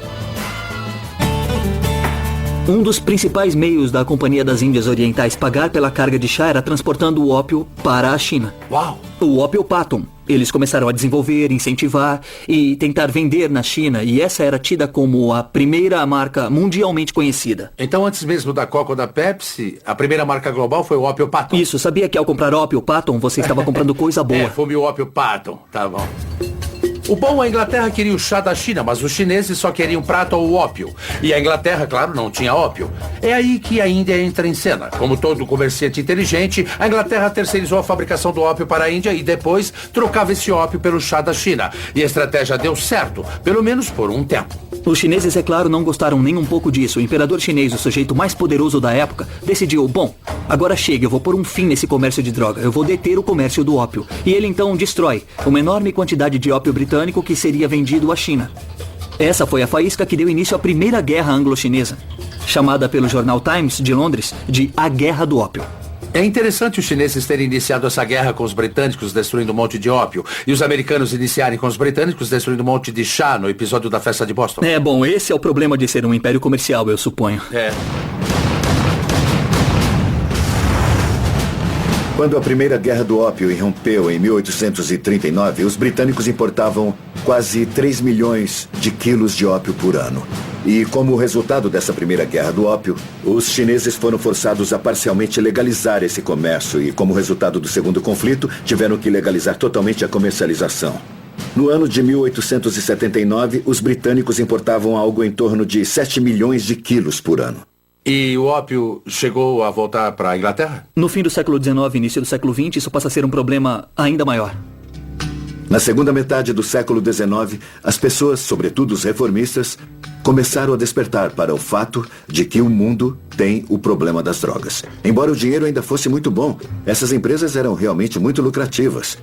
Um dos principais meios da Companhia das Índias Orientais pagar pela carga de chá era transportando o ópio para a China. Uau! O Ópio Patent. Eles começaram a desenvolver, incentivar e tentar vender na China, e essa era tida como a primeira marca mundialmente conhecida. Então, antes mesmo da Coca ou da Pepsi, a primeira marca global foi o Ópio Patent. Isso, sabia que ao comprar Ópio Patent, você estava comprando coisa boa. Fume o Ópio Patent, tá bom. O bom, a Inglaterra queria o chá da China, mas os chineses só queriam prata ou ópio. E a Inglaterra, claro, não tinha ópio. É aí que a Índia entra em cena. Como todo comerciante inteligente, a Inglaterra terceirizou a fabricação do ópio para a Índia e depois trocava esse ópio pelo chá da China. E a estratégia deu certo, pelo menos por um tempo. Os chineses, é claro, não gostaram nem um pouco disso. O imperador chinês, o sujeito mais poderoso da época, decidiu, bom, agora chega, eu vou pôr um fim nesse comércio de droga. Eu vou deter o comércio do ópio. E ele então destrói uma enorme quantidade de ópio britânico que seria vendido à China. Essa foi a faísca que deu início à Primeira Guerra Anglo-Chinesa, chamada pelo jornal Times de Londres de A Guerra do Ópio. É interessante os chineses terem iniciado essa guerra com os britânicos destruindo um monte de ópio e os americanos iniciarem com os britânicos destruindo um monte de chá no episódio da festa de Boston. É, bom, esse é o problema de ser um império comercial, eu suponho. Quando a Primeira Guerra do Ópio irrompeu em 1839, os britânicos importavam quase 3 milhões de quilos de ópio por ano. E como resultado dessa Primeira Guerra do Ópio, os chineses foram forçados a parcialmente legalizar esse comércio e, como resultado do segundo conflito, tiveram que legalizar totalmente a comercialização. No ano de 1879, os britânicos importavam algo em torno de 7 milhões de quilos por ano. E o ópio chegou a voltar para a Inglaterra? No fim do século XIX e início do século XX, isso passa a ser um problema ainda maior. Na segunda metade do século XIX, as pessoas, sobretudo os reformistas, começaram a despertar para o fato de que o mundo tem o problema das drogas. Embora o dinheiro ainda fosse muito bom, essas empresas eram realmente muito lucrativas.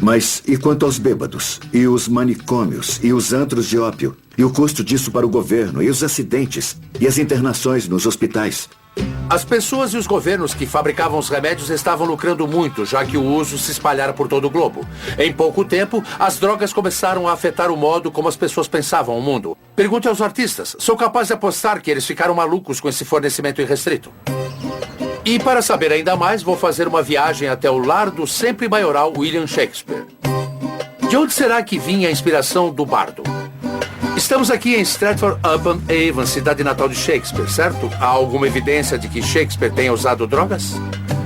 Mas e quanto aos bêbados, e os manicômios, e os antros de ópio, e o custo disso para o governo, e os acidentes, e as internações nos hospitais? As pessoas e os governos que fabricavam os remédios estavam lucrando muito, já que o uso se espalhara por todo o globo. Em pouco tempo, as drogas começaram a afetar o modo como as pessoas pensavam o mundo. Pergunte aos artistas. Sou capaz de apostar que eles ficaram malucos com esse fornecimento irrestrito. E para saber ainda mais, vou fazer uma viagem até o lar do sempre maioral William Shakespeare. De onde será que vinha a inspiração do bardo? Estamos aqui em Stratford-upon-Avon, cidade natal de Shakespeare, certo? Há alguma evidência de que Shakespeare tenha usado drogas?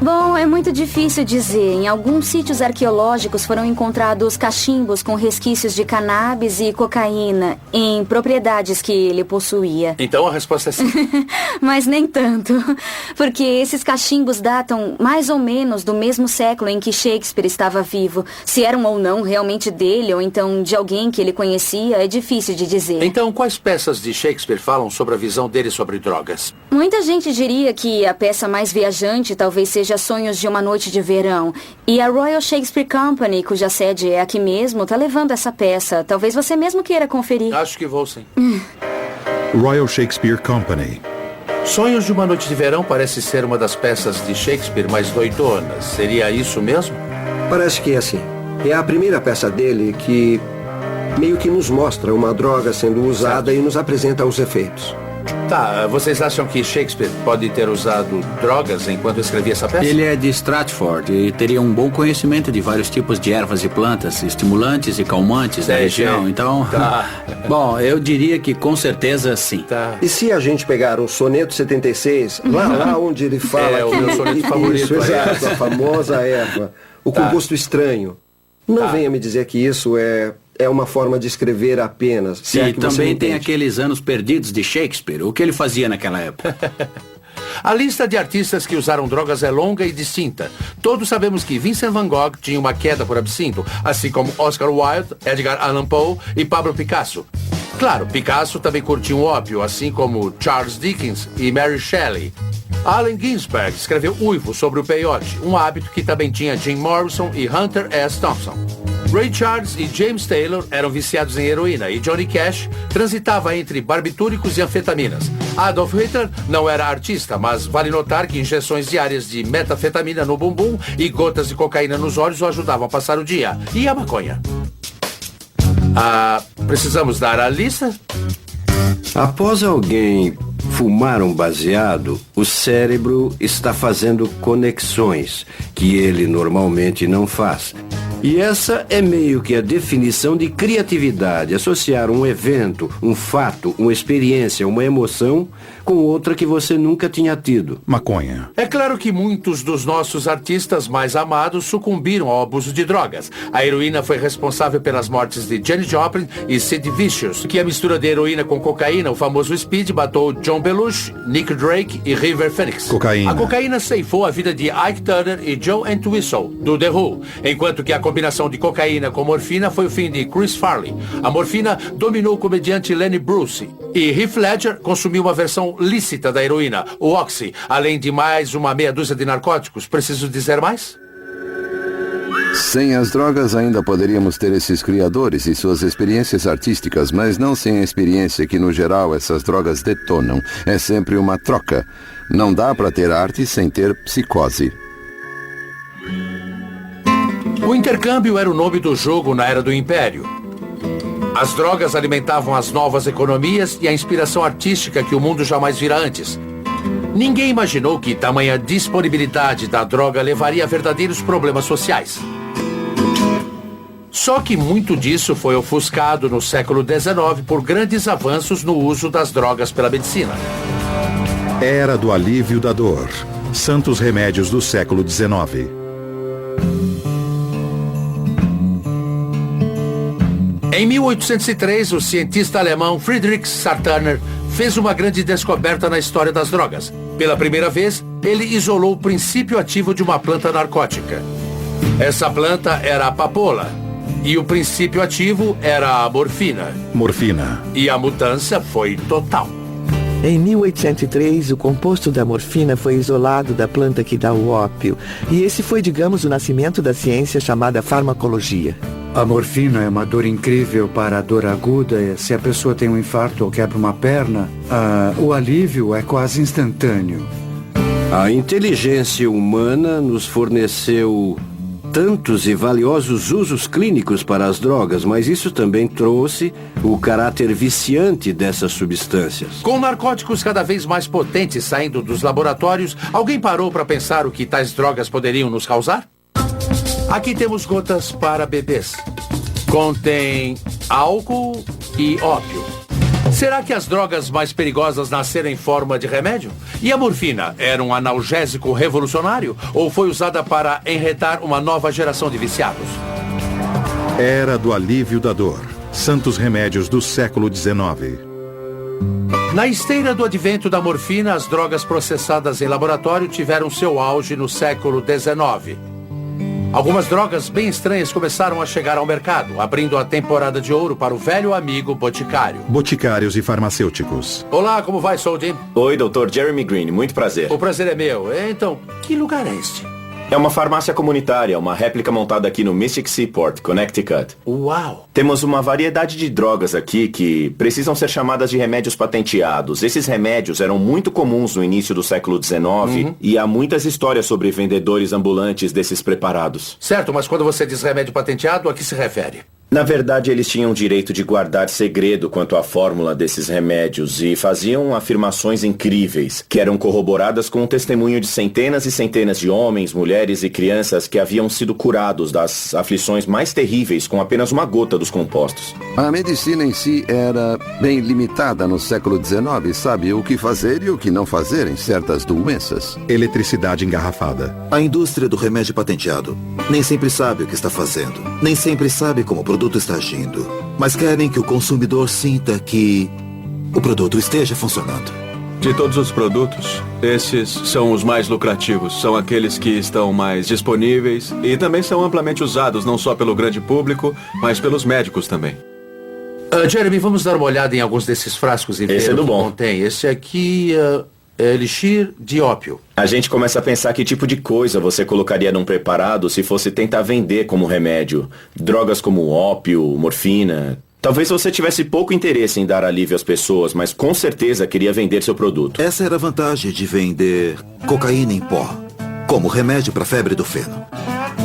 Bom, é muito difícil dizer. Em alguns sítios arqueológicos foram encontrados cachimbos com resquícios de cannabis e cocaína em propriedades que ele possuía. Então a resposta é sim. Mas nem tanto. Porque esses cachimbos datam mais ou menos do mesmo século em que Shakespeare estava vivo. Se eram ou não realmente dele ou então de alguém que ele conhecia, é difícil de dizer. Então, quais peças de Shakespeare falam sobre a visão dele sobre drogas? Muita gente diria que a peça mais viajante talvez seja Sonhos de uma Noite de Verão. E a Royal Shakespeare Company, cuja sede é aqui mesmo, está levando essa peça. Talvez você mesmo queira conferir. Acho que vou sim. Royal Shakespeare Company. Sonhos de uma Noite de Verão parece ser uma das peças de Shakespeare mais doidonas. Seria isso mesmo? Parece que é assim. É a primeira peça dele que meio que nos mostra uma droga sendo usada e nos apresenta os efeitos. Tá, vocês acham que Shakespeare pode ter usado drogas enquanto escrevia essa peça? Ele é de Stratford e teria um bom conhecimento de vários tipos de ervas e plantas, estimulantes e calmantes da região, então... Tá. Bom, eu diria que com certeza sim. Tá. E se a gente pegar o soneto 76, lá onde ele fala... É o meu soneto favorito. Isso, exato, a famosa erva, o composto estranho. Não venha me dizer que isso é uma forma de escrever apenas. Se e também tem aqueles anos perdidos de Shakespeare. O que ele fazia naquela época? A lista de artistas que usaram drogas é longa e distinta. Todos sabemos que Vincent van Gogh tinha uma queda por absinto, assim como Oscar Wilde, Edgar Allan Poe e Pablo Picasso. Claro, Picasso também curtia um ópio, assim como Charles Dickens e Mary Shelley. Allen Ginsberg escreveu Uivo sobre o peiote, um hábito que também tinha Jim Morrison e Hunter S. Thompson. Ray Charles e James Taylor eram viciados em heroína e Johnny Cash transitava entre barbitúricos e anfetaminas. Adolf Hitler não era artista, mas vale notar que injeções diárias de metafetamina no bumbum e gotas de cocaína nos olhos o ajudavam a passar o dia. E a maconha? Precisamos dar a lista? Após alguém fumar um baseado, o cérebro está fazendo conexões que ele normalmente não faz. E essa é meio que a definição de criatividade, associar um evento, um fato, uma experiência, uma emoção com outra que você nunca tinha tido. Maconha. É claro que muitos dos nossos artistas mais amados sucumbiram ao abuso de drogas. A heroína foi responsável pelas mortes de Janis Joplin e Sid Vicious, que a mistura de heroína com cocaína, o famoso Speed, matou John Belushi, Nick Drake e River Phoenix. Cocaína. A cocaína ceifou a vida de Ike Turner e Joe Entwistle, do The Who, enquanto que a combinação de cocaína com morfina foi o fim de Chris Farley. A morfina dominou o comediante Lenny Bruce e Heath Ledger consumiu uma versão lícita da heroína, o Oxy, além de mais uma meia dúzia de narcóticos. Preciso dizer mais? Sem as drogas ainda poderíamos ter esses criadores e suas experiências artísticas, mas não sem a experiência que no geral essas drogas detonam. É sempre uma troca. Não dá para ter arte sem ter psicose. O intercâmbio era o nome do jogo na era do Império. As drogas alimentavam as novas economias e a inspiração artística que o mundo jamais vira antes. Ninguém imaginou que tamanha disponibilidade da droga levaria a verdadeiros problemas sociais. Só que muito disso foi ofuscado no século XIX por grandes avanços no uso das drogas pela medicina. Era do alívio da dor. Santos remédios do século XIX. Em 1803, o cientista alemão Friedrich Sartaner fez uma grande descoberta na história das drogas. Pela primeira vez, ele isolou o princípio ativo de uma planta narcótica. Essa planta era a papoula. E o princípio ativo era a morfina. Morfina. E a mudança foi total. Em 1803, o composto da morfina foi isolado da planta que dá o ópio. E esse foi, digamos, o nascimento da ciência chamada farmacologia. A morfina é uma dor incrível para a dor aguda. Se a pessoa tem um infarto ou quebra uma perna, o alívio é quase instantâneo. A inteligência humana nos forneceu tantos e valiosos usos clínicos para as drogas, mas isso também trouxe o caráter viciante dessas substâncias. Com narcóticos cada vez mais potentes saindo dos laboratórios, alguém parou para pensar o que tais drogas poderiam nos causar? Aqui temos gotas para bebês. Contém álcool e ópio. Será que as drogas mais perigosas nasceram em forma de remédio? E a morfina era um analgésico revolucionário ou foi usada para enredar uma nova geração de viciados? Era do alívio da dor. Santos remédios do século XIX. Na esteira do advento da morfina, as drogas processadas em laboratório tiveram seu auge no século XIX. Algumas drogas bem estranhas começaram a chegar ao mercado, abrindo a temporada de ouro para o velho amigo boticário. Boticários e farmacêuticos. Olá, como vai, Soul Jim? Oi, Dr. Jeremy Green, muito prazer. O prazer é meu. Então, que lugar é este? É uma farmácia comunitária, uma réplica montada aqui no Mystic Seaport, Connecticut. Uau! Temos uma variedade de drogas aqui que precisam ser chamadas de remédios patenteados. Esses remédios eram muito comuns no início do século XIX e há muitas histórias sobre vendedores ambulantes desses preparados. Certo, mas quando você diz remédio patenteado, a que se refere? Na verdade, eles tinham o direito de guardar segredo quanto à fórmula desses remédios e faziam afirmações incríveis, que eram corroboradas com o testemunho de centenas e centenas de homens, mulheres e crianças que haviam sido curados das aflições mais terríveis com apenas uma gota dos compostos. A medicina em si era bem limitada no século XIX, sabe o que fazer e o que não fazer em certas doenças. Eletricidade engarrafada. A indústria do remédio patenteado nem sempre sabe o que está fazendo, nem sempre sabe como o produto está agindo, mas querem que o consumidor sinta que o produto esteja funcionando. De todos os produtos, esses são os mais lucrativos, são aqueles que estão mais disponíveis e também são amplamente usados não só pelo grande público, mas pelos médicos também. Jeremy, vamos dar uma olhada em alguns desses frascos e ver Esse é do bom. Contém. Esse aqui é elixir de ópio. A gente começa a pensar que tipo de coisa você colocaria num preparado se fosse tentar vender como remédio. Drogas como ópio, morfina. Talvez você tivesse pouco interesse em dar alívio às pessoas, mas com certeza queria vender seu produto. Essa era a vantagem de vender cocaína em pó, como remédio para a febre do feno.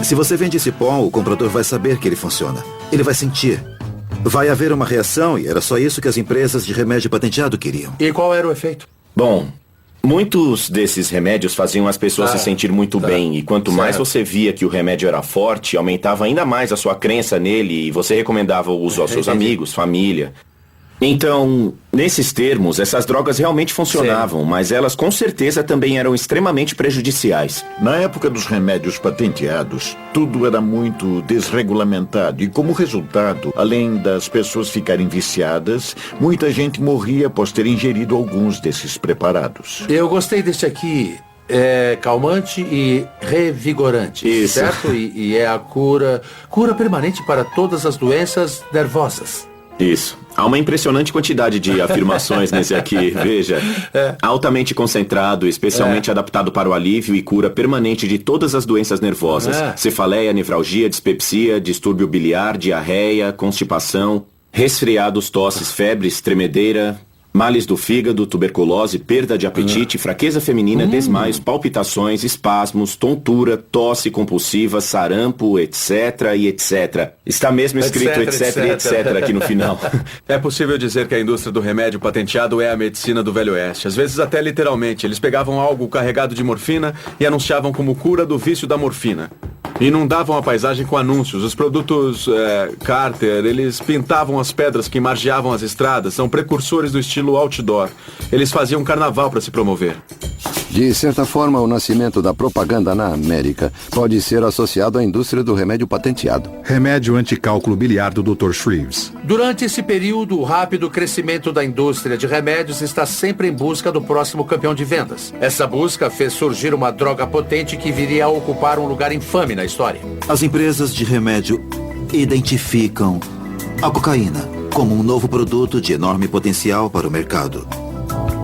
Se você vende esse pó, o comprador vai saber que ele funciona. Ele vai sentir. Vai haver uma reação e era só isso que as empresas de remédio patenteado queriam. E qual era o efeito? Bom, muitos desses remédios faziam as pessoas se sentir muito bem, e quanto mais você via que o remédio era forte, aumentava ainda mais a sua crença nele e você recomendava o uso aos seus amigos, família. Então, nesses termos, essas drogas realmente funcionavam, mas elas com certeza também eram extremamente prejudiciais. Na época dos remédios patenteados, tudo era muito desregulamentado e, como resultado, além das pessoas ficarem viciadas, muita gente morria após ter ingerido alguns desses preparados. Eu gostei deste aqui. É calmante e revigorante. Isso. Certo? E é a cura permanente para todas as doenças nervosas. Isso. Há uma impressionante quantidade de afirmações nesse aqui, veja. Altamente concentrado, especialmente adaptado para o alívio e cura permanente de todas as doenças nervosas. Cefaleia, nevralgia, dispepsia, distúrbio biliar, diarreia, constipação, resfriados, tosses, febres, tremedeira, males do fígado, tuberculose, perda de apetite, fraqueza feminina, desmaios, palpitações, espasmos, tontura, tosse compulsiva, sarampo, etc. e etc. Está mesmo escrito etc. e etc. aqui no final. É possível dizer que a indústria do remédio patenteado é a medicina do Velho Oeste. Às vezes até literalmente. Eles pegavam algo carregado de morfina e anunciavam como cura do vício da morfina. Inundavam a paisagem com anúncios. Os produtos Carter, eles pintavam as pedras que margeavam as estradas. São precursores do estilo outdoor. Eles faziam carnaval para se promover. De certa forma, o nascimento da propaganda na América pode ser associado à indústria do remédio patenteado. Remédio anticálculo biliar do Dr. Shreves. Durante esse período, o rápido crescimento da indústria de remédios está sempre em busca do próximo campeão de vendas. Essa busca fez surgir uma droga potente que viria a ocupar um lugar infame na história. As empresas de remédio identificam a cocaína como um novo produto de enorme potencial para o mercado.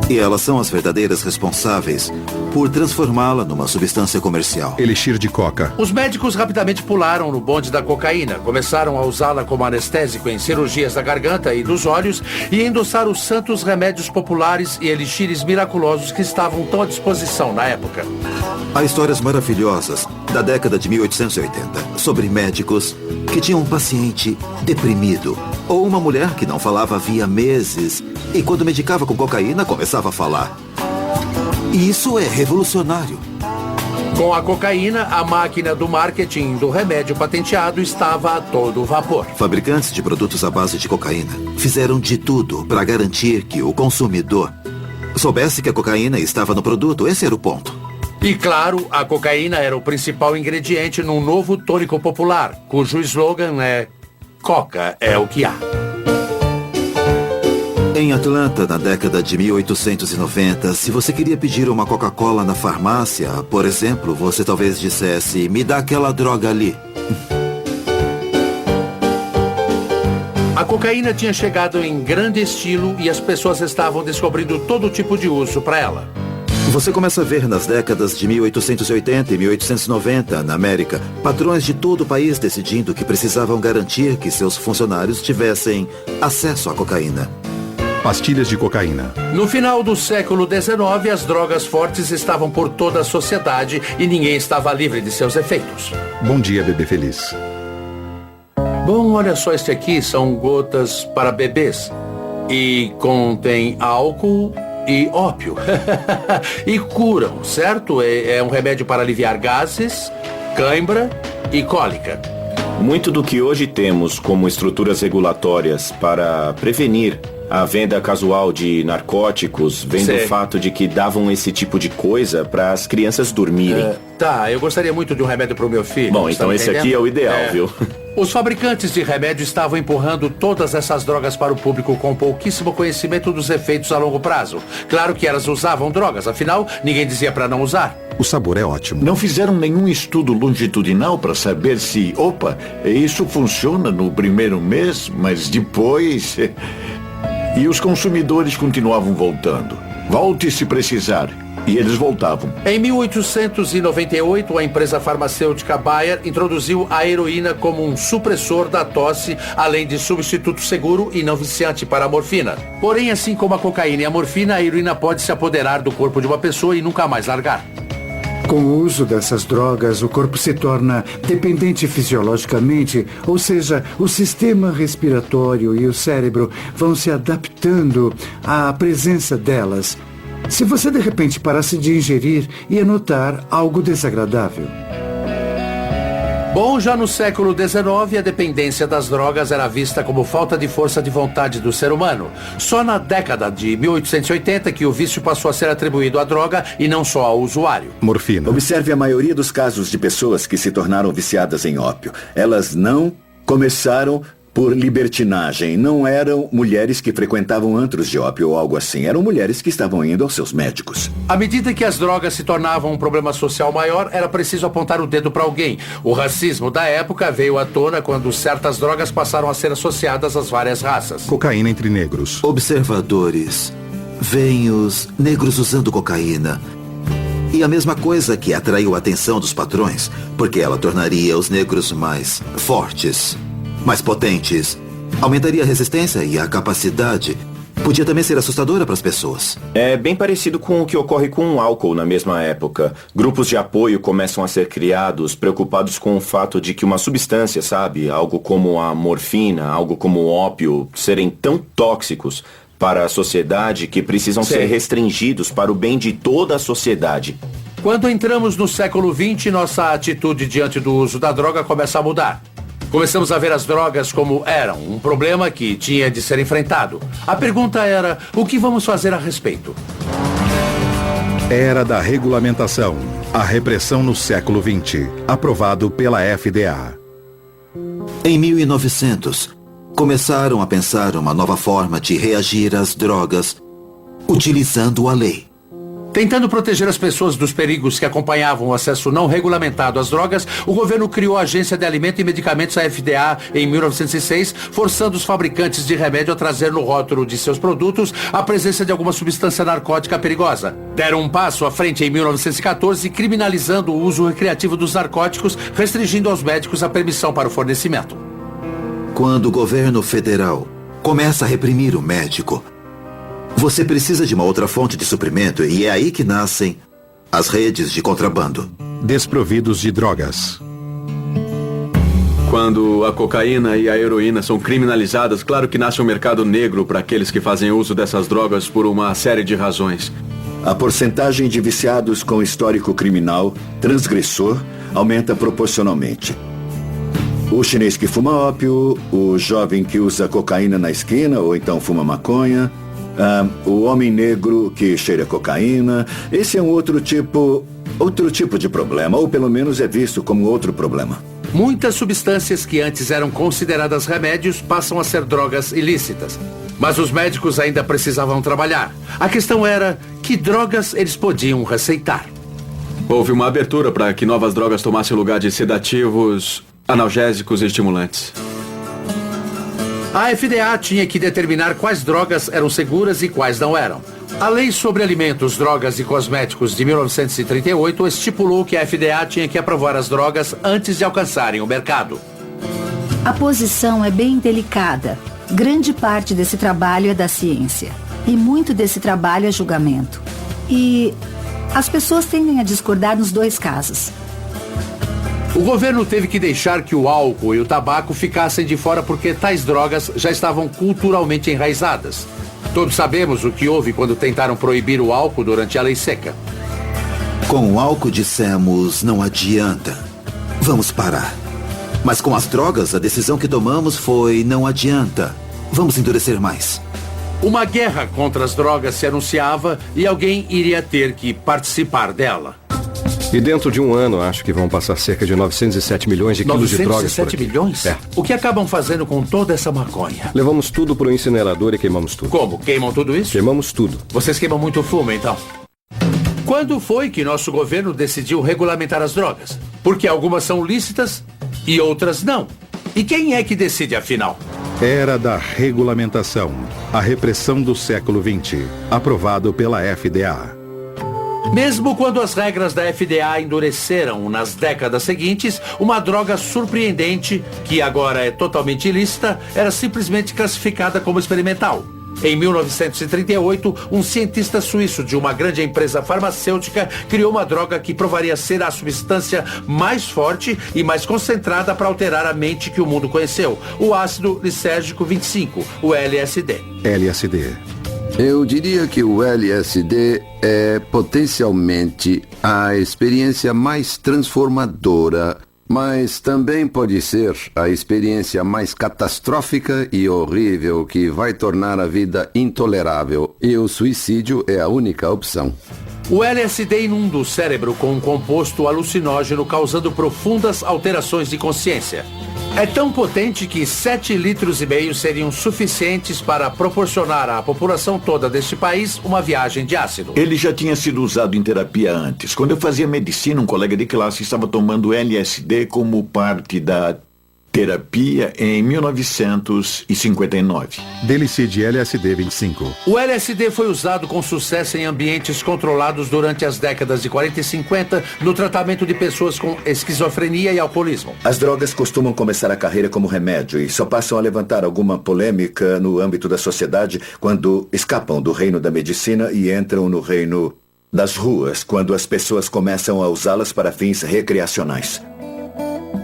E elas são as verdadeiras responsáveis por transformá-la numa substância comercial. Elixir de coca. Os médicos rapidamente pularam no bonde da cocaína, começaram a usá-la como anestésico em cirurgias da garganta e dos olhos e endossaram os santos remédios populares e elixires miraculosos que estavam tão à disposição na época. Há histórias maravilhosas da década de 1880 sobre médicos que tinham um paciente deprimido ou uma mulher que não falava havia meses e quando medicava com cocaína começava a falar. E isso é revolucionário. Com a cocaína, a máquina do marketing do remédio patenteado estava a todo vapor. Fabricantes de produtos à base de cocaína fizeram de tudo para garantir que o consumidor soubesse que a cocaína estava no produto. Esse era o ponto. E claro, a cocaína era o principal ingrediente num novo tônico popular, cujo slogan é Coca é o que há. Em Atlanta, na década de 1890, se você queria pedir uma Coca-Cola na farmácia, por exemplo, você talvez dissesse, me dá aquela droga ali. A cocaína tinha chegado em grande estilo e as pessoas estavam descobrindo todo tipo de uso para ela. Você começa a ver nas décadas de 1880 e 1890, na América, patrões de todo o país decidindo que precisavam garantir que seus funcionários tivessem acesso à cocaína. Pastilhas de cocaína. No final do século XIX, as drogas fortes estavam por toda a sociedade e ninguém estava livre de seus efeitos. Bom dia, bebê feliz. Bom, olha só, este aqui são gotas para bebês. E contém álcool e ópio. E curam, certo? É um remédio para aliviar gases, cãibra e cólica. Muito do que hoje temos como estruturas regulatórias para prevenir a venda casual de narcóticos vem do fato de que davam esse tipo de coisa para as crianças dormirem. Tá, eu gostaria muito de um remédio para o meu filho. Bom, então esse aqui é o ideal, viu? Os fabricantes de remédio estavam empurrando todas essas drogas para o público com pouquíssimo conhecimento dos efeitos a longo prazo. Claro que elas usavam drogas, afinal, ninguém dizia para não usar. O sabor é ótimo. Não fizeram nenhum estudo longitudinal para saber se, isso funciona no primeiro mês, mas depois... E os consumidores continuavam voltando. Volte se precisar. E eles voltavam. Em 1898, a empresa farmacêutica Bayer introduziu a heroína como um supressor da tosse, além de substituto seguro e não viciante para a morfina. Porém, assim como a cocaína e a morfina, a heroína pode se apoderar do corpo de uma pessoa e nunca mais largar. Com o uso dessas drogas, o corpo se torna dependente fisiologicamente, ou seja, o sistema respiratório e o cérebro vão se adaptando à presença delas. Se você de repente parasse de ingerir, ia notar algo desagradável. Bom, já no século XIX, a dependência das drogas era vista como falta de força de vontade do ser humano. Só na década de 1880 que o vício passou a ser atribuído à droga e não só ao usuário. Morfina. Observe a maioria dos casos de pessoas que se tornaram viciadas em ópio. Elas não começaram por libertinagem. Não eram mulheres que frequentavam antros de ópio ou algo assim. Eram mulheres que estavam indo aos seus médicos. À medida que as drogas se tornavam um problema social maior, era preciso apontar o dedo para alguém. O racismo da época veio à tona quando certas drogas passaram a ser associadas às várias raças. Cocaína entre negros. Observadores veem os negros usando cocaína. E a mesma coisa que atraiu a atenção dos patrões, porque ela tornaria os negros mais fortes, mais potentes, aumentaria a resistência e a capacidade. Podia também ser assustadora para as pessoas. É bem parecido com o que ocorre com o álcool na mesma época. Grupos de apoio começam a ser criados preocupados com o fato de que uma substância, algo como a morfina, algo como o ópio, serem tão tóxicos para a sociedade que precisam ser restringidos para o bem de toda a sociedade. Quando entramos no século XX, nossa atitude diante do uso da droga começa a mudar. Começamos a ver as drogas como eram, um problema que tinha de ser enfrentado. A pergunta era, o que vamos fazer a respeito? Era da regulamentação, a repressão no século XX, aprovado pela FDA. Em 1900, começaram a pensar uma nova forma de reagir às drogas, utilizando a lei. Tentando proteger as pessoas dos perigos que acompanhavam o acesso não regulamentado às drogas, o governo criou a Agência de Alimentos e Medicamentos, a FDA, em 1906, forçando os fabricantes de remédio a trazer no rótulo de seus produtos a presença de alguma substância narcótica perigosa. Deram um passo à frente em 1914, criminalizando o uso recreativo dos narcóticos, restringindo aos médicos a permissão para o fornecimento. Quando o governo federal começa a reprimir o médico, você precisa de uma outra fonte de suprimento e é aí que nascem as redes de contrabando. Desprovidos de drogas. Quando a cocaína e a heroína são criminalizadas, claro que nasce um mercado negro para aqueles que fazem uso dessas drogas por uma série de razões. A porcentagem de viciados com histórico criminal transgressor aumenta proporcionalmente. O chinês que fuma ópio, o jovem que usa cocaína na esquina ou então fuma maconha, o homem negro que cheira cocaína. Esse é um outro tipo de problema, ou pelo menos é visto como outro problema. Muitas substâncias que antes eram consideradas remédios passam a ser drogas ilícitas. Mas os médicos ainda precisavam trabalhar. A questão era que drogas eles podiam receitar. Houve uma abertura para que novas drogas tomassem o lugar de sedativos, analgésicos e estimulantes. A FDA tinha que determinar quais drogas eram seguras e quais não eram. A Lei sobre Alimentos, Drogas e Cosméticos de 1938 estipulou que a FDA tinha que aprovar as drogas antes de alcançarem o mercado. A posição é bem delicada. Grande parte desse trabalho é da ciência. E muito desse trabalho é julgamento. E as pessoas tendem a discordar nos dois casos. O governo teve que deixar que o álcool e o tabaco ficassem de fora porque tais drogas já estavam culturalmente enraizadas. Todos sabemos o que houve quando tentaram proibir o álcool durante a lei seca. Com o álcool dissemos, não adianta. Vamos parar. Mas com as drogas, a decisão que tomamos foi, não adianta. Vamos endurecer mais. Uma guerra contra as drogas se anunciava e alguém iria ter que participar dela. E dentro de um ano, acho que vão passar cerca de 907 milhões de quilos de drogas por aqui. 907 milhões? É. O que acabam fazendo com toda essa maconha? Levamos tudo pro incinerador e queimamos tudo. Como? Queimam tudo isso? Queimamos tudo. Vocês queimam muito fumo, então? Quando foi que nosso governo decidiu regulamentar as drogas? Porque algumas são lícitas e outras não. E quem é que decide, afinal? Era da regulamentação. A repressão do século XX. Aprovado pela FDA. Mesmo quando as regras da FDA endureceram nas décadas seguintes, uma droga surpreendente, que agora é totalmente ilícita, era simplesmente classificada como experimental. Em 1938, um cientista suíço de uma grande empresa farmacêutica criou uma droga que provaria ser a substância mais forte e mais concentrada para alterar a mente que o mundo conheceu, o ácido lisérgico 25, o LSD. LSD. Eu diria que o LSD é potencialmente a experiência mais transformadora, mas também pode ser a experiência mais catastrófica e horrível que vai tornar a vida intolerável. E o suicídio é a única opção. O LSD inunda o cérebro com um composto alucinógeno causando profundas alterações de consciência. É tão potente que 7,5 litros seriam suficientes para proporcionar à população toda deste país uma viagem de ácido. Ele já tinha sido usado em terapia antes. Quando eu fazia medicina, um colega de classe estava tomando LSD como parte da terapia em 1959. Delicide LSD 25. O LSD foi usado com sucesso em ambientes controlados durante as décadas de 40 e 50 no tratamento de pessoas com esquizofrenia e alcoolismo. As drogas costumam começar a carreira como remédio e só passam a levantar alguma polêmica no âmbito da sociedade quando escapam do reino da medicina e entram no reino das ruas, quando as pessoas começam a usá-las para fins recreacionais.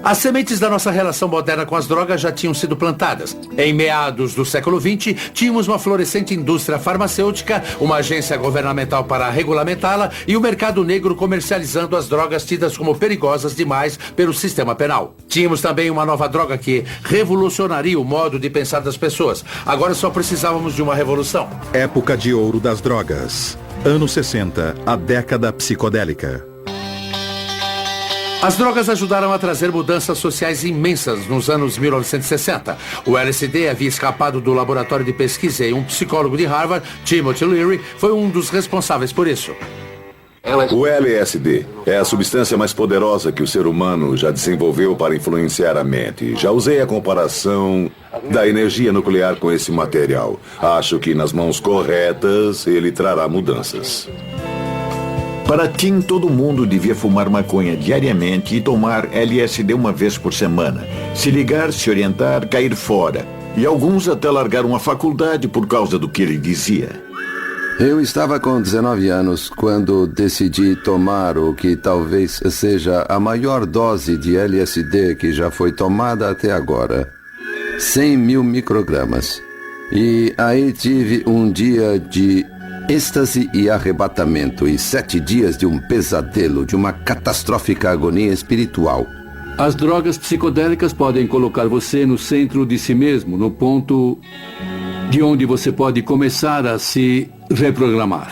As sementes da nossa relação moderna com as drogas já tinham sido plantadas. Em meados do século XX, tínhamos uma florescente indústria farmacêutica, uma agência governamental para regulamentá-la e o mercado negro comercializando as drogas tidas como perigosas demais pelo sistema penal. Tínhamos também uma nova droga que revolucionaria o modo de pensar das pessoas. Agora só precisávamos de uma revolução. Época de ouro das drogas. Anos 60, a década psicodélica. As drogas ajudaram a trazer mudanças sociais imensas nos anos 1960. O LSD havia escapado do laboratório de pesquisa e um psicólogo de Harvard, Timothy Leary, foi um dos responsáveis por isso. O LSD é a substância mais poderosa que o ser humano já desenvolveu para influenciar a mente. Já usei a comparação da energia nuclear com esse material. Acho que nas mãos corretas ele trará mudanças. Para Tim, todo mundo devia fumar maconha diariamente e tomar LSD uma vez por semana. Se ligar, se orientar, cair fora. E alguns até largaram a faculdade por causa do que ele dizia. Eu estava com 19 anos quando decidi tomar o que talvez seja a maior dose de LSD que já foi tomada até agora. 100 mil microgramas. E aí tive um dia de Êxtase e arrebatamento em 7 dias de um pesadelo, de uma catastrófica agonia espiritual. As drogas psicodélicas podem colocar você no centro de si mesmo, no ponto de onde você pode começar a se reprogramar.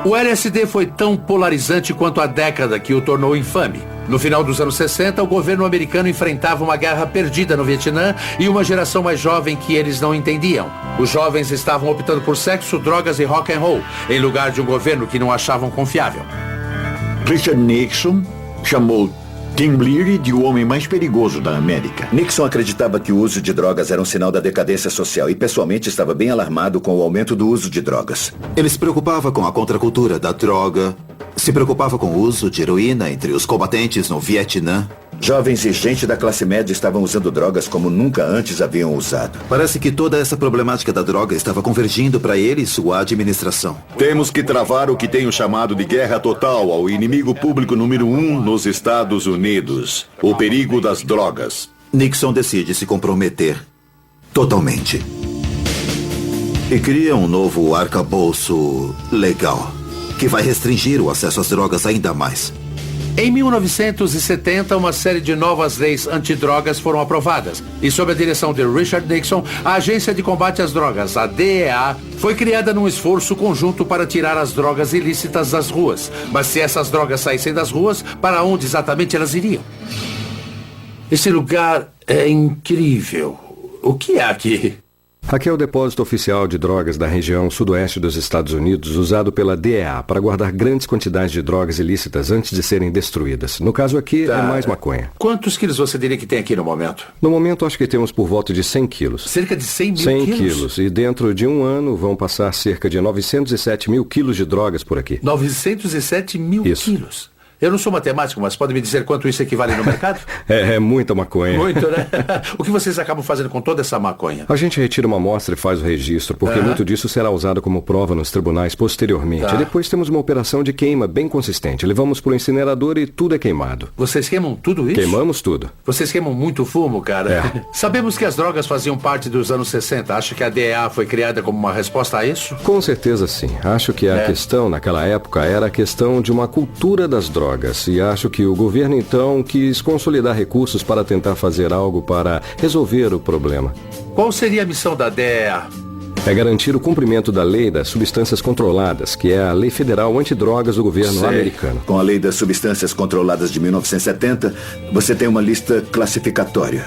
O LSD foi tão polarizante quanto a década que o tornou infame. No final dos anos 60, o governo americano enfrentava uma guerra perdida no Vietnã e uma geração mais jovem que eles não entendiam. Os jovens estavam optando por sexo, drogas e rock and roll, em lugar de um governo que não achavam confiável. Richard Nixon chamou Tim Leary de o homem mais perigoso da América. Nixon acreditava que o uso de drogas era um sinal da decadência social e pessoalmente estava bem alarmado com o aumento do uso de drogas. Ele se preocupava com a contracultura da droga, se preocupava com o uso de heroína entre os combatentes no Vietnã. Jovens e gente da classe média estavam usando drogas como nunca antes haviam usado. Parece que toda essa problemática da droga estava convergindo para ele e sua administração. Temos que travar o que tenho chamado de guerra total ao inimigo público número 1 nos Estados Unidos: o perigo das drogas. Nixon decide se comprometer totalmente. E cria um novo arcabouço legal, que vai restringir o acesso às drogas ainda mais. Em 1970, uma série de novas leis antidrogas foram aprovadas. E sob a direção de Richard Nixon, a Agência de Combate às Drogas, a DEA, foi criada num esforço conjunto para tirar as drogas ilícitas das ruas. Mas se essas drogas saíssem das ruas, para onde exatamente elas iriam? Esse lugar é incrível. O que é aqui? Aqui é o depósito oficial de drogas da região sudoeste dos Estados Unidos, usado pela DEA para guardar grandes quantidades de drogas ilícitas antes de serem destruídas. No caso aqui, é mais maconha. Quantos quilos você diria que tem aqui no momento? No momento, acho que temos por volta de 100 quilos. Cerca de 100 mil 100 quilos? quilos. E dentro de um ano vão passar cerca de 907 mil quilos de drogas por aqui. 907 mil quilos? Eu não sou matemático, mas pode me dizer quanto isso equivale no mercado? É muita maconha. Muito, né? O que vocês acabam fazendo com toda essa maconha? A gente retira uma amostra e faz o registro, porque muito disso será usado como prova nos tribunais posteriormente. Tá. E depois temos uma operação de queima bem consistente. Levamos para o incinerador e tudo é queimado. Vocês queimam tudo isso? Queimamos tudo. Vocês queimam muito fumo, cara. É. Sabemos que as drogas faziam parte dos anos 60. Acha que a DEA foi criada como uma resposta a isso? Com certeza sim. Acho que a questão naquela época era a questão de uma cultura das drogas. E acho que o governo então quis consolidar recursos para tentar fazer algo para resolver o problema. Qual seria a missão da DEA? É garantir o cumprimento da lei das substâncias controladas, que é a lei federal antidrogas do governo americano. Com a lei das substâncias controladas de 1970, você tem uma lista classificatória,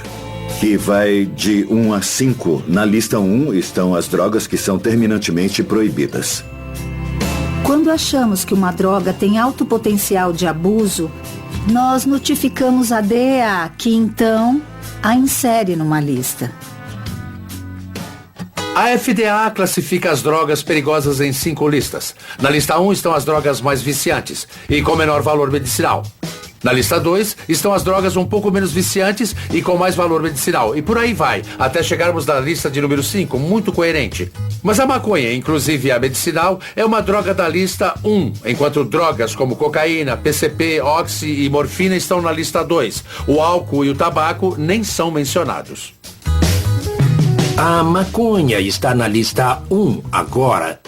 que vai de 1 a 5. Na lista 1 estão as drogas que são terminantemente proibidas. Quando achamos que uma droga tem alto potencial de abuso, nós notificamos a DEA, que então a insere numa lista. A FDA classifica as drogas perigosas em 5 listas. Na lista 1 estão as drogas mais viciantes e com menor valor medicinal. Na lista 2 estão as drogas um pouco menos viciantes e com mais valor medicinal. E por aí vai, até chegarmos na lista de número 5, muito coerente. Mas a maconha, inclusive a medicinal, é uma droga da lista 1, enquanto drogas como cocaína, PCP, oxi e morfina estão na lista 2. O álcool e o tabaco nem são mencionados. A maconha está na lista 1 agora.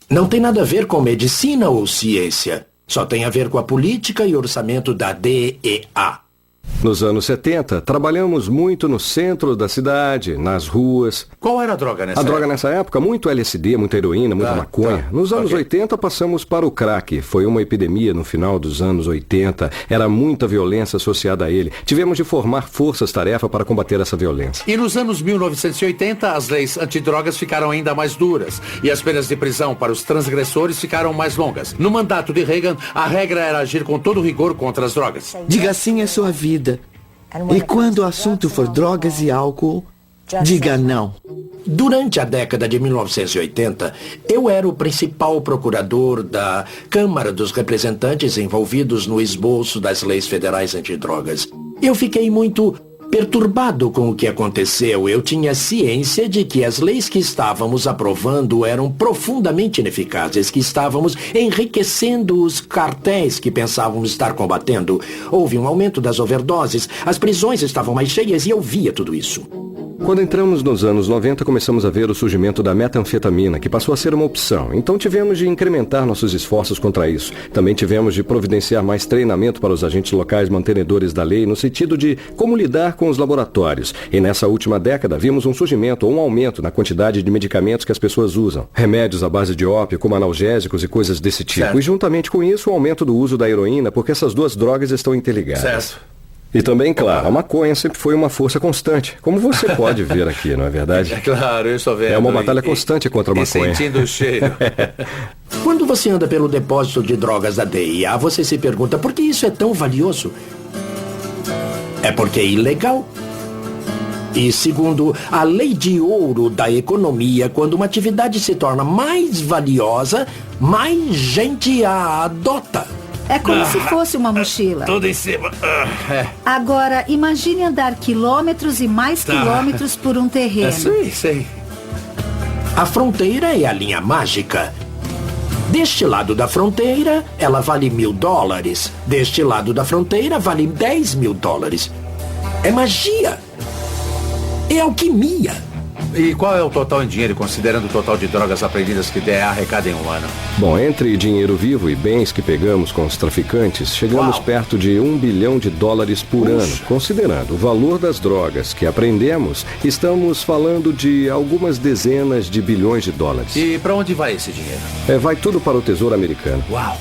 Não tem nada a ver com medicina ou ciência. Só tem a ver com a política e orçamento da DEA. Nos anos 70, trabalhamos muito no centro da cidade, nas ruas. Qual era a droga nessa época? A droga nessa época, muito LSD, muita heroína, muita maconha. Nos anos 80, passamos para o crack. Foi uma epidemia no final dos anos 80. Era muita violência associada a ele. Tivemos de formar forças-tarefa para combater essa violência. E nos anos 1980, as leis antidrogas ficaram ainda mais duras. E as penas de prisão para os transgressores ficaram mais longas. No mandato de Reagan, a regra era agir com todo rigor contra as drogas. Diga sim à sua vida. E quando o assunto for drogas e álcool, diga não. Durante a década de 1980, eu era o principal procurador da Câmara dos Representantes envolvidos no esboço das leis federais antidrogas. Eu fiquei muito perturbado com o que aconteceu. Eu tinha ciência de que as leis que estávamos aprovando eram profundamente ineficazes, que estávamos enriquecendo os cartéis que pensávamos estar combatendo. Houve um aumento das overdoses, as prisões estavam mais cheias e eu via tudo isso. Quando entramos nos anos 90, começamos a ver o surgimento da metanfetamina, que passou a ser uma opção. Então tivemos de incrementar nossos esforços contra isso. Também tivemos de providenciar mais treinamento para os agentes locais mantenedores da lei, no sentido de como lidar com os laboratórios. E nessa última década, vimos um surgimento ou um aumento na quantidade de medicamentos que as pessoas usam. Remédios à base de ópio, como analgésicos e coisas desse tipo. Certo. E juntamente com isso, o aumento do uso da heroína, porque essas duas drogas estão interligadas. Certo. E também, claro, a maconha sempre foi uma força constante, como você pode ver aqui, não é verdade? É claro, eu estou vendo. É uma batalha constante contra a maconha. Sentindo o cheiro. Quando você anda pelo depósito de drogas da DEA, você se pergunta por que isso é tão valioso? É porque é ilegal. E segundo a lei de ouro da economia, quando uma atividade se torna mais valiosa, mais gente a adota. É como se fosse uma mochila. Tudo em cima. Agora, imagine andar quilômetros e mais quilômetros por um terreno. Sei. A fronteira é a linha mágica. Deste lado da fronteira, ela vale $1.000. Deste lado da fronteira, vale $10.000. É magia. É alquimia. E qual é o total em dinheiro, considerando o total de drogas apreendidas que DEA arrecada em um ano? Bom, entre dinheiro vivo e bens que pegamos com os traficantes, chegamos perto de $1 bilhão por ano. Considerando o valor das drogas que apreendemos, estamos falando de algumas dezenas de bilhões de dólares. E para onde vai esse dinheiro? Vai tudo para o Tesouro Americano. Uau!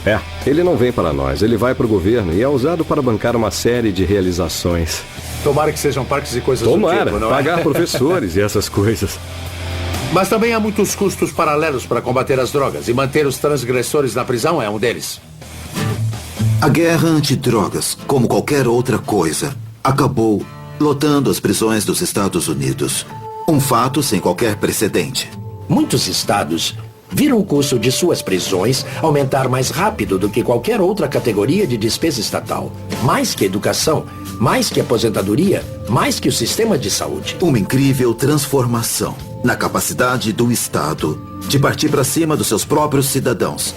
Ele não vem para nós, ele vai para o governo e é usado para bancar uma série de realizações. Tomara que sejam parques e coisas do tipo, não é? Pagar professores e essas coisas. Mas também há muitos custos paralelos para combater as drogas, e manter os transgressores na prisão é um deles. A guerra antidrogas, como qualquer outra coisa, acabou lotando as prisões dos Estados Unidos. Um fato sem qualquer precedente. Muitos estados viram o custo de suas prisões aumentar mais rápido do que qualquer outra categoria de despesa estatal. Mais que educação, mais que aposentadoria, mais que o sistema de saúde. Uma incrível transformação na capacidade do Estado de partir para cima dos seus próprios cidadãos,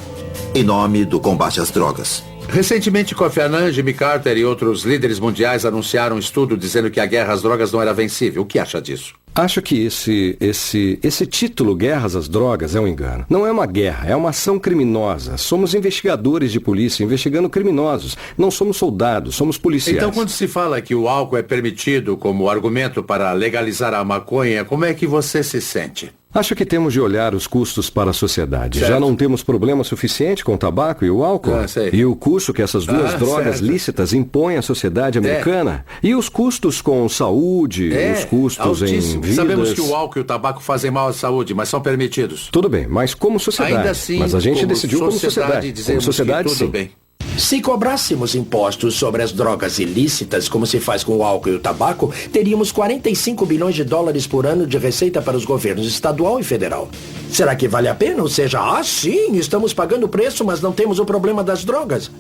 em nome do combate às drogas. Recentemente, Kofi Annan, Jimmy Carter e outros líderes mundiais anunciaram um estudo dizendo que a guerra às drogas não era vencível. O que acha disso? Acho que esse título, Guerras às Drogas, é um engano. Não é uma guerra, é uma ação criminosa. Somos investigadores de polícia investigando criminosos. Não somos soldados, somos policiais. Então, quando se fala que o álcool é permitido como argumento para legalizar a maconha, como é que você se sente? Acho que temos de olhar os custos para a sociedade. Certo. Já não temos problema suficiente com o tabaco e o álcool? E o custo que essas duas drogas lícitas impõem à sociedade americana? E os custos com saúde, os custos em vidas? Sabemos que o álcool e o tabaco fazem mal à saúde, mas são permitidos. Tudo bem, mas como sociedade. Ainda assim, mas a gente decidiu como sociedade. Como sociedade, tudo sim. Bem. Se cobrássemos impostos sobre as drogas ilícitas, como se faz com o álcool e o tabaco, teríamos $45 bilhões por ano de receita para os governos estadual e federal. Será que vale a pena? Ou seja, sim, estamos pagando o preço, mas não temos o problema das drogas.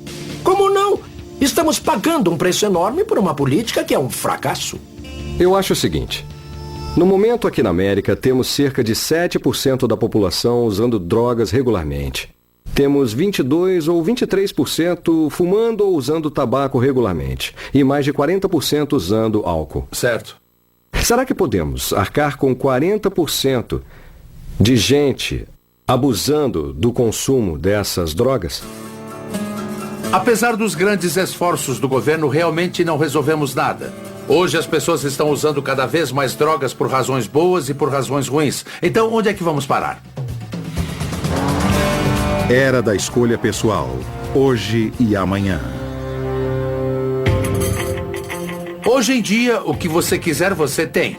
Como não? Estamos pagando um preço enorme por uma política que é um fracasso. Eu acho o seguinte. No momento aqui na América, temos cerca de 7% da população usando drogas regularmente. Temos 22% ou 23% fumando ou usando tabaco regularmente. E mais de 40% usando álcool. Certo. Será que podemos arcar com 40% de gente abusando do consumo dessas drogas? Apesar dos grandes esforços do governo, realmente não resolvemos nada. Hoje as pessoas estão usando cada vez mais drogas por razões boas e por razões ruins. Então, onde é que vamos parar? Era da escolha pessoal, hoje e amanhã. Hoje em dia, o que você quiser, você tem.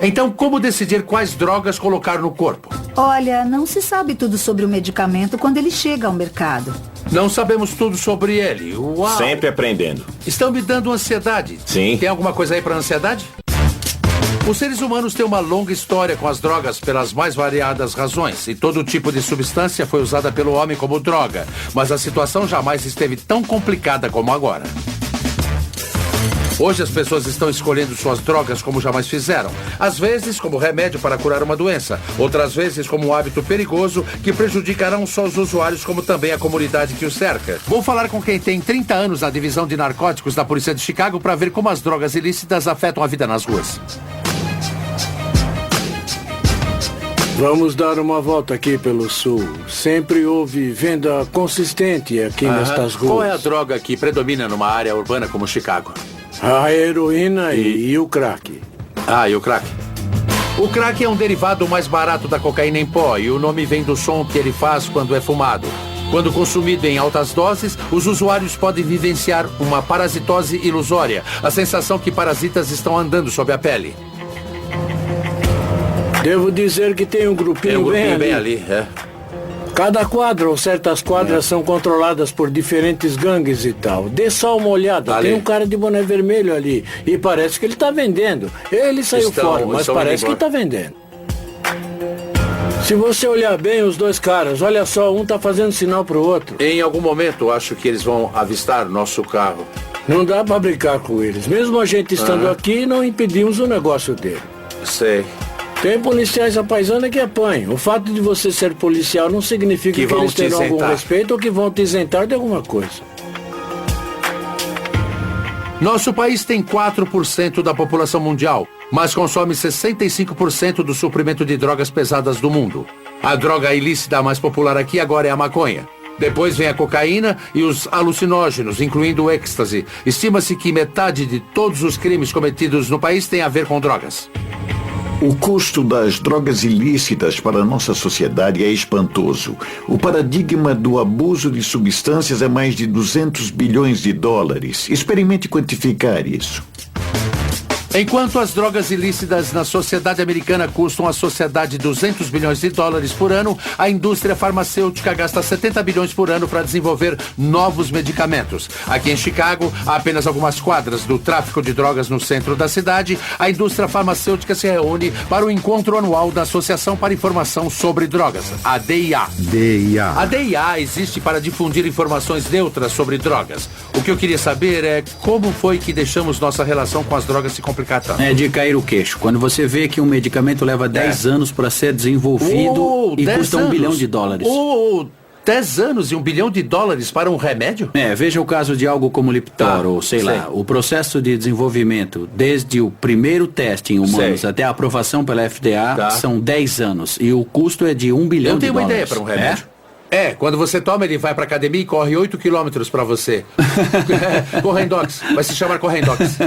Então, como decidir quais drogas colocar no corpo? Olha, não se sabe tudo sobre o medicamento quando ele chega ao mercado. Não sabemos tudo sobre ele. Uau! Sempre aprendendo. Estão me dando ansiedade. Sim. Tem alguma coisa aí para ansiedade? Os seres humanos têm uma longa história com as drogas pelas mais variadas razões, e todo tipo de substância foi usada pelo homem como droga, mas a situação jamais esteve tão complicada como agora. Hoje as pessoas estão escolhendo suas drogas como jamais fizeram. Às vezes como remédio para curar uma doença, outras vezes como um hábito perigoso que prejudicará não só os usuários como também a comunidade que os cerca. Vou falar com quem tem 30 anos na divisão de narcóticos da Polícia de Chicago para ver como as drogas ilícitas afetam a vida nas ruas. Vamos dar uma volta aqui pelo sul. Sempre houve venda consistente aqui nestas ruas. Qual é a droga que predomina numa área urbana como Chicago? A heroína e o crack. E o crack. O crack é um derivado mais barato da cocaína em pó e o nome vem do som que ele faz quando é fumado. Quando consumido em altas doses, os usuários podem vivenciar uma parasitose ilusória, a sensação que parasitas estão andando sob a pele. Devo dizer que tem um grupinho, bem ali. Cada quadra ou certas quadras são controladas por diferentes gangues e tal. Dê só uma olhada. Tem um cara de boné vermelho ali. E parece que ele está vendendo. Ele saiu fora, mas parece que está vendendo. Se você olhar bem os dois caras, olha só, um tá fazendo sinal pro outro. Em algum momento, acho que eles vão avistar nosso carro. Não dá pra brincar com eles. Mesmo a gente estando aqui, não impedimos o negócio dele. Sei. Tem policiais à paisana que apanham. O fato de você ser policial não significa que eles terão algum respeito ou que vão te isentar de alguma coisa. Nosso país tem 4% da população mundial, mas consome 65% do suprimento de drogas pesadas do mundo. A droga ilícita mais popular aqui agora é a maconha. Depois vem a cocaína e os alucinógenos, incluindo o êxtase. Estima-se que metade de todos os crimes cometidos no país tem a ver com drogas. O custo das drogas ilícitas para a nossa sociedade é espantoso. O paradigma do abuso de substâncias é mais de 200 bilhões de dólares. Experimente quantificar isso. Enquanto as drogas ilícitas na sociedade americana custam à sociedade 200 bilhões de dólares por ano, a indústria farmacêutica gasta 70 bilhões por ano para desenvolver novos medicamentos. Aqui em Chicago, há apenas algumas quadras do tráfico de drogas no centro da cidade. A indústria farmacêutica se reúne para o encontro anual da Associação para Informação sobre Drogas, a DIA. A DIA existe para difundir informações neutras sobre drogas. O que eu queria saber é como foi que deixamos nossa relação com as drogas se complicar. É de cair o queixo. Quando você vê que um medicamento leva 10 anos para ser desenvolvido e custa $1 bilhão. 10 anos e $1 bilhão para um remédio? Veja o caso de algo como Lipitor, ou sei lá, o processo de desenvolvimento, desde o primeiro teste em humanos até a aprovação pela FDA, são 10 anos. E o custo é de $1 bilhão. Eu tenho uma ideia para um remédio. Quando você toma, ele vai pra academia e corre 8 quilômetros pra você. Correndox, vai se chamar Correndox.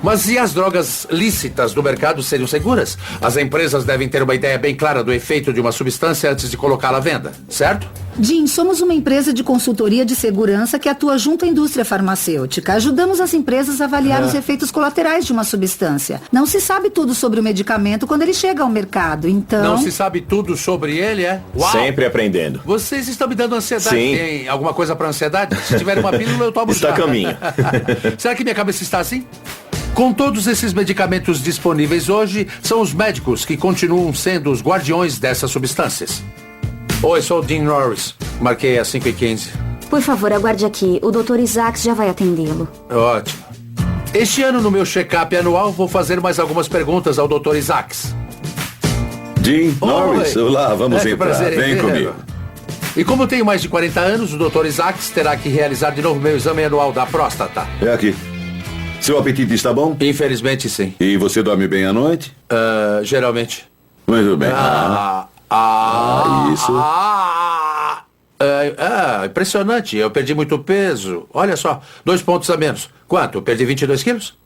Mas e as drogas lícitas do mercado seriam seguras? As empresas devem ter uma ideia bem clara do efeito de uma substância antes de colocá-la à venda, certo? Jim, somos uma empresa de consultoria de segurança que atua junto à indústria farmacêutica. Ajudamos as empresas a avaliar os efeitos colaterais de uma substância. Não se sabe tudo sobre o medicamento quando ele chega ao mercado, então... Não se sabe tudo sobre ele, é? Uau! Sempre aprendendo. Vocês estão me dando ansiedade. Sim. Tem alguma coisa para ansiedade? Se tiver uma pílula, eu tomo já. Está a caminho. Será que minha cabeça está assim? Com todos esses medicamentos disponíveis hoje, são os médicos que continuam sendo os guardiões dessas substâncias. Oi, sou o Dean Norris. Marquei às 5h15. Por favor, aguarde aqui. O Dr. Isaacs já vai atendê-lo. Ótimo. Este ano, no meu check-up anual, vou fazer mais algumas perguntas ao Dr. Isaacs. Dean Norris, olá, vamos entrar. Prazer, vem comigo. E como tenho mais de 40 anos, o Dr. Isaacs terá que realizar de novo meu exame anual da próstata. É aqui. Seu apetite está bom? Infelizmente, sim. E você dorme bem à noite? Geralmente. Muito bem. Isso. Impressionante. Eu perdi muito peso. Olha só, 2 pontos a menos. Quanto? Eu perdi 22 quilos?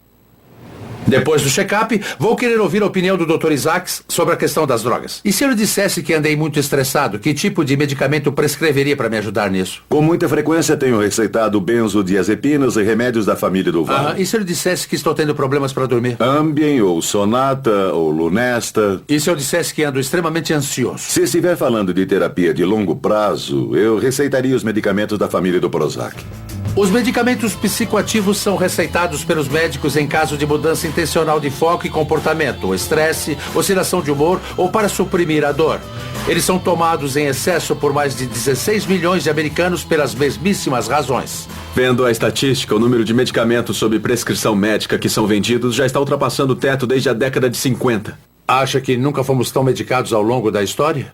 Depois do check-up, vou querer ouvir a opinião do Dr. Isaacs sobre a questão das drogas. E se eu lhe dissesse que andei muito estressado, que tipo de medicamento prescreveria para me ajudar nisso? Com muita frequência tenho receitado benzodiazepinas e remédios da família do Vale. E se eu lhe dissesse que estou tendo problemas para dormir? Ambien, ou Sonata, ou Lunesta. E se eu dissesse que ando extremamente ansioso? Se estiver falando de terapia de longo prazo, eu receitaria os medicamentos da família do Prozac. Os medicamentos psicoativos são receitados pelos médicos em caso de mudança intencional de foco e comportamento, estresse, oscilação de humor ou para suprimir a dor. Eles são tomados em excesso por mais de 16 milhões de americanos pelas mesmíssimas razões. Vendo a estatística, o número de medicamentos sob prescrição médica que são vendidos já está ultrapassando o teto desde a década de 50. Acha que nunca fomos tão medicados ao longo da história?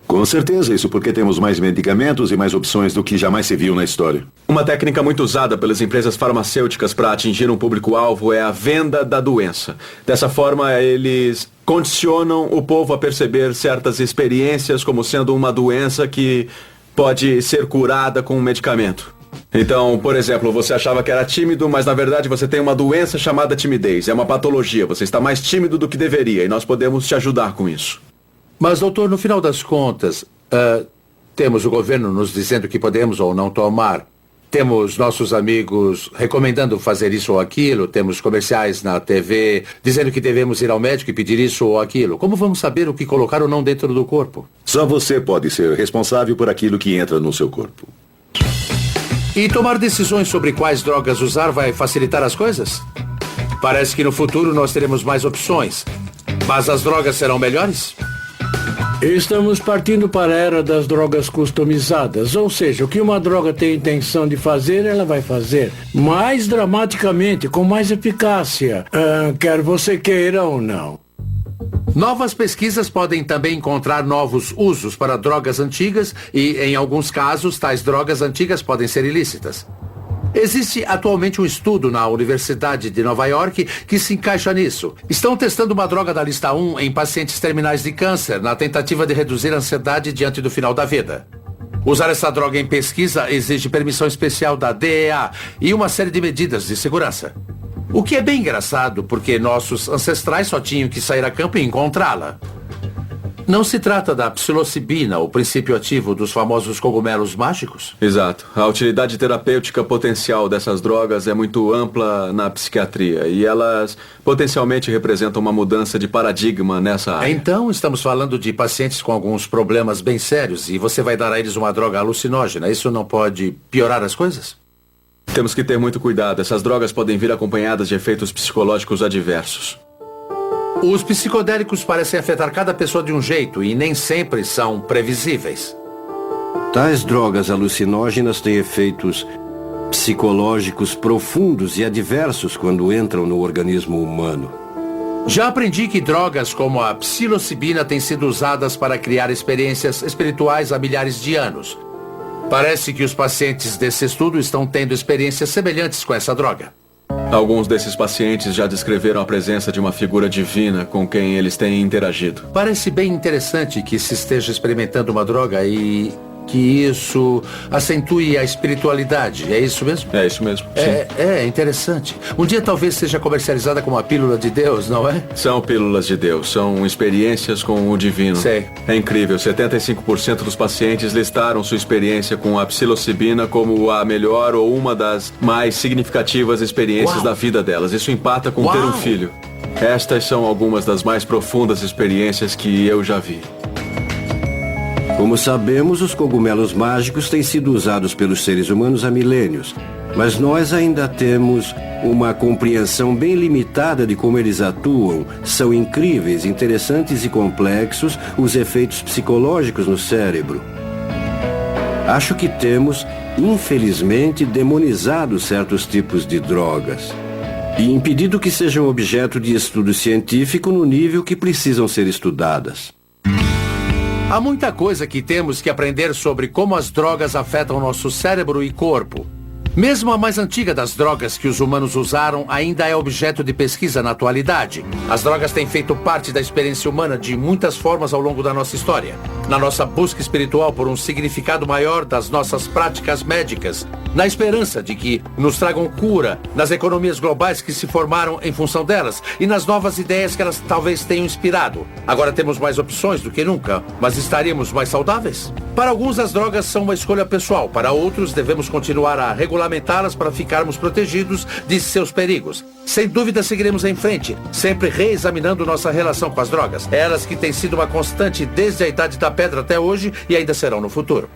Com certeza, isso porque temos mais medicamentos e mais opções do que jamais se viu na história. Uma técnica muito usada pelas empresas farmacêuticas para atingir um público-alvo é a venda da doença. Dessa forma, eles condicionam o povo a perceber certas experiências como sendo uma doença que pode ser curada com um medicamento. Então, por exemplo, você achava que era tímido, mas na verdade você tem uma doença chamada timidez. É uma patologia, você está mais tímido do que deveria e nós podemos te ajudar com isso. Mas, doutor, no final das contas, temos o governo nos dizendo que podemos ou não tomar. Temos nossos amigos recomendando fazer isso ou aquilo. Temos comerciais na TV dizendo que devemos ir ao médico e pedir isso ou aquilo. Como vamos saber o que colocar ou não dentro do corpo? Só você pode ser responsável por aquilo que entra no seu corpo. E tomar decisões sobre quais drogas usar vai facilitar as coisas? Parece que no futuro nós teremos mais opções. Mas as drogas serão melhores? Estamos partindo para a era das drogas customizadas, ou seja, o que uma droga tem intenção de fazer, ela vai fazer mais dramaticamente, com mais eficácia, quer você queira ou não. Novas pesquisas podem também encontrar novos usos para drogas antigas e, em alguns casos, tais drogas antigas podem ser ilícitas. Existe atualmente um estudo na Universidade de Nova York que se encaixa nisso. Estão testando uma droga da lista 1 em pacientes terminais de câncer, na tentativa de reduzir a ansiedade diante do final da vida. Usar essa droga em pesquisa exige permissão especial da DEA e uma série de medidas de segurança. O que é bem engraçado, porque nossos ancestrais só tinham que sair a campo e encontrá-la. Não se trata da psilocibina, o princípio ativo dos famosos cogumelos mágicos? Exato. A utilidade terapêutica potencial dessas drogas é muito ampla na psiquiatria e elas potencialmente representam uma mudança de paradigma nessa área. Então, estamos falando de pacientes com alguns problemas bem sérios e você vai dar a eles uma droga alucinógena. Isso não pode piorar as coisas? Temos que ter muito cuidado. Essas drogas podem vir acompanhadas de efeitos psicológicos adversos. Os psicodélicos parecem afetar cada pessoa de um jeito e nem sempre são previsíveis. Tais drogas alucinógenas têm efeitos psicológicos profundos e adversos quando entram no organismo humano. Já aprendi que drogas como a psilocibina têm sido usadas para criar experiências espirituais há milhares de anos. Parece que os pacientes desse estudo estão tendo experiências semelhantes com essa droga. Alguns desses pacientes já descreveram a presença de uma figura divina com quem eles têm interagido. Parece bem interessante que se esteja experimentando uma droga e que isso acentue a espiritualidade. É isso mesmo? É isso mesmo. É interessante. Um dia talvez seja comercializada como a pílula de Deus, não é? São pílulas de Deus. São experiências com o divino. Sei. É incrível. 75% dos pacientes listaram sua experiência com a psilocibina como a melhor ou uma das mais significativas experiências da vida delas. Isso empata com ter um filho. Estas são algumas das mais profundas experiências que eu já vi. Como sabemos, os cogumelos mágicos têm sido usados pelos seres humanos há milênios, mas nós ainda temos uma compreensão bem limitada de como eles atuam. São incríveis, interessantes e complexos os efeitos psicológicos no cérebro. Acho que temos, infelizmente, demonizado certos tipos de drogas e impedido que sejam objeto de estudo científico no nível que precisam ser estudadas. Há muita coisa que temos que aprender sobre como as drogas afetam nosso cérebro e corpo. Mesmo a mais antiga das drogas que os humanos usaram ainda é objeto de pesquisa na atualidade. As drogas têm feito parte da experiência humana de muitas formas ao longo da nossa história. Na nossa busca espiritual por um significado maior das nossas práticas médicas, na esperança de que nos tragam cura, nas economias globais que se formaram em função delas e nas novas ideias que elas talvez tenham inspirado. Agora temos mais opções do que nunca, mas estaríamos mais saudáveis? Para alguns, as drogas são uma escolha pessoal. Para outros, devemos continuar a regulamentá-las para ficarmos protegidos de seus perigos. Sem dúvida, seguiremos em frente, sempre reexaminando nossa relação com as drogas. Elas que têm sido uma constante desde a Idade da Pedra até hoje e ainda serão no futuro.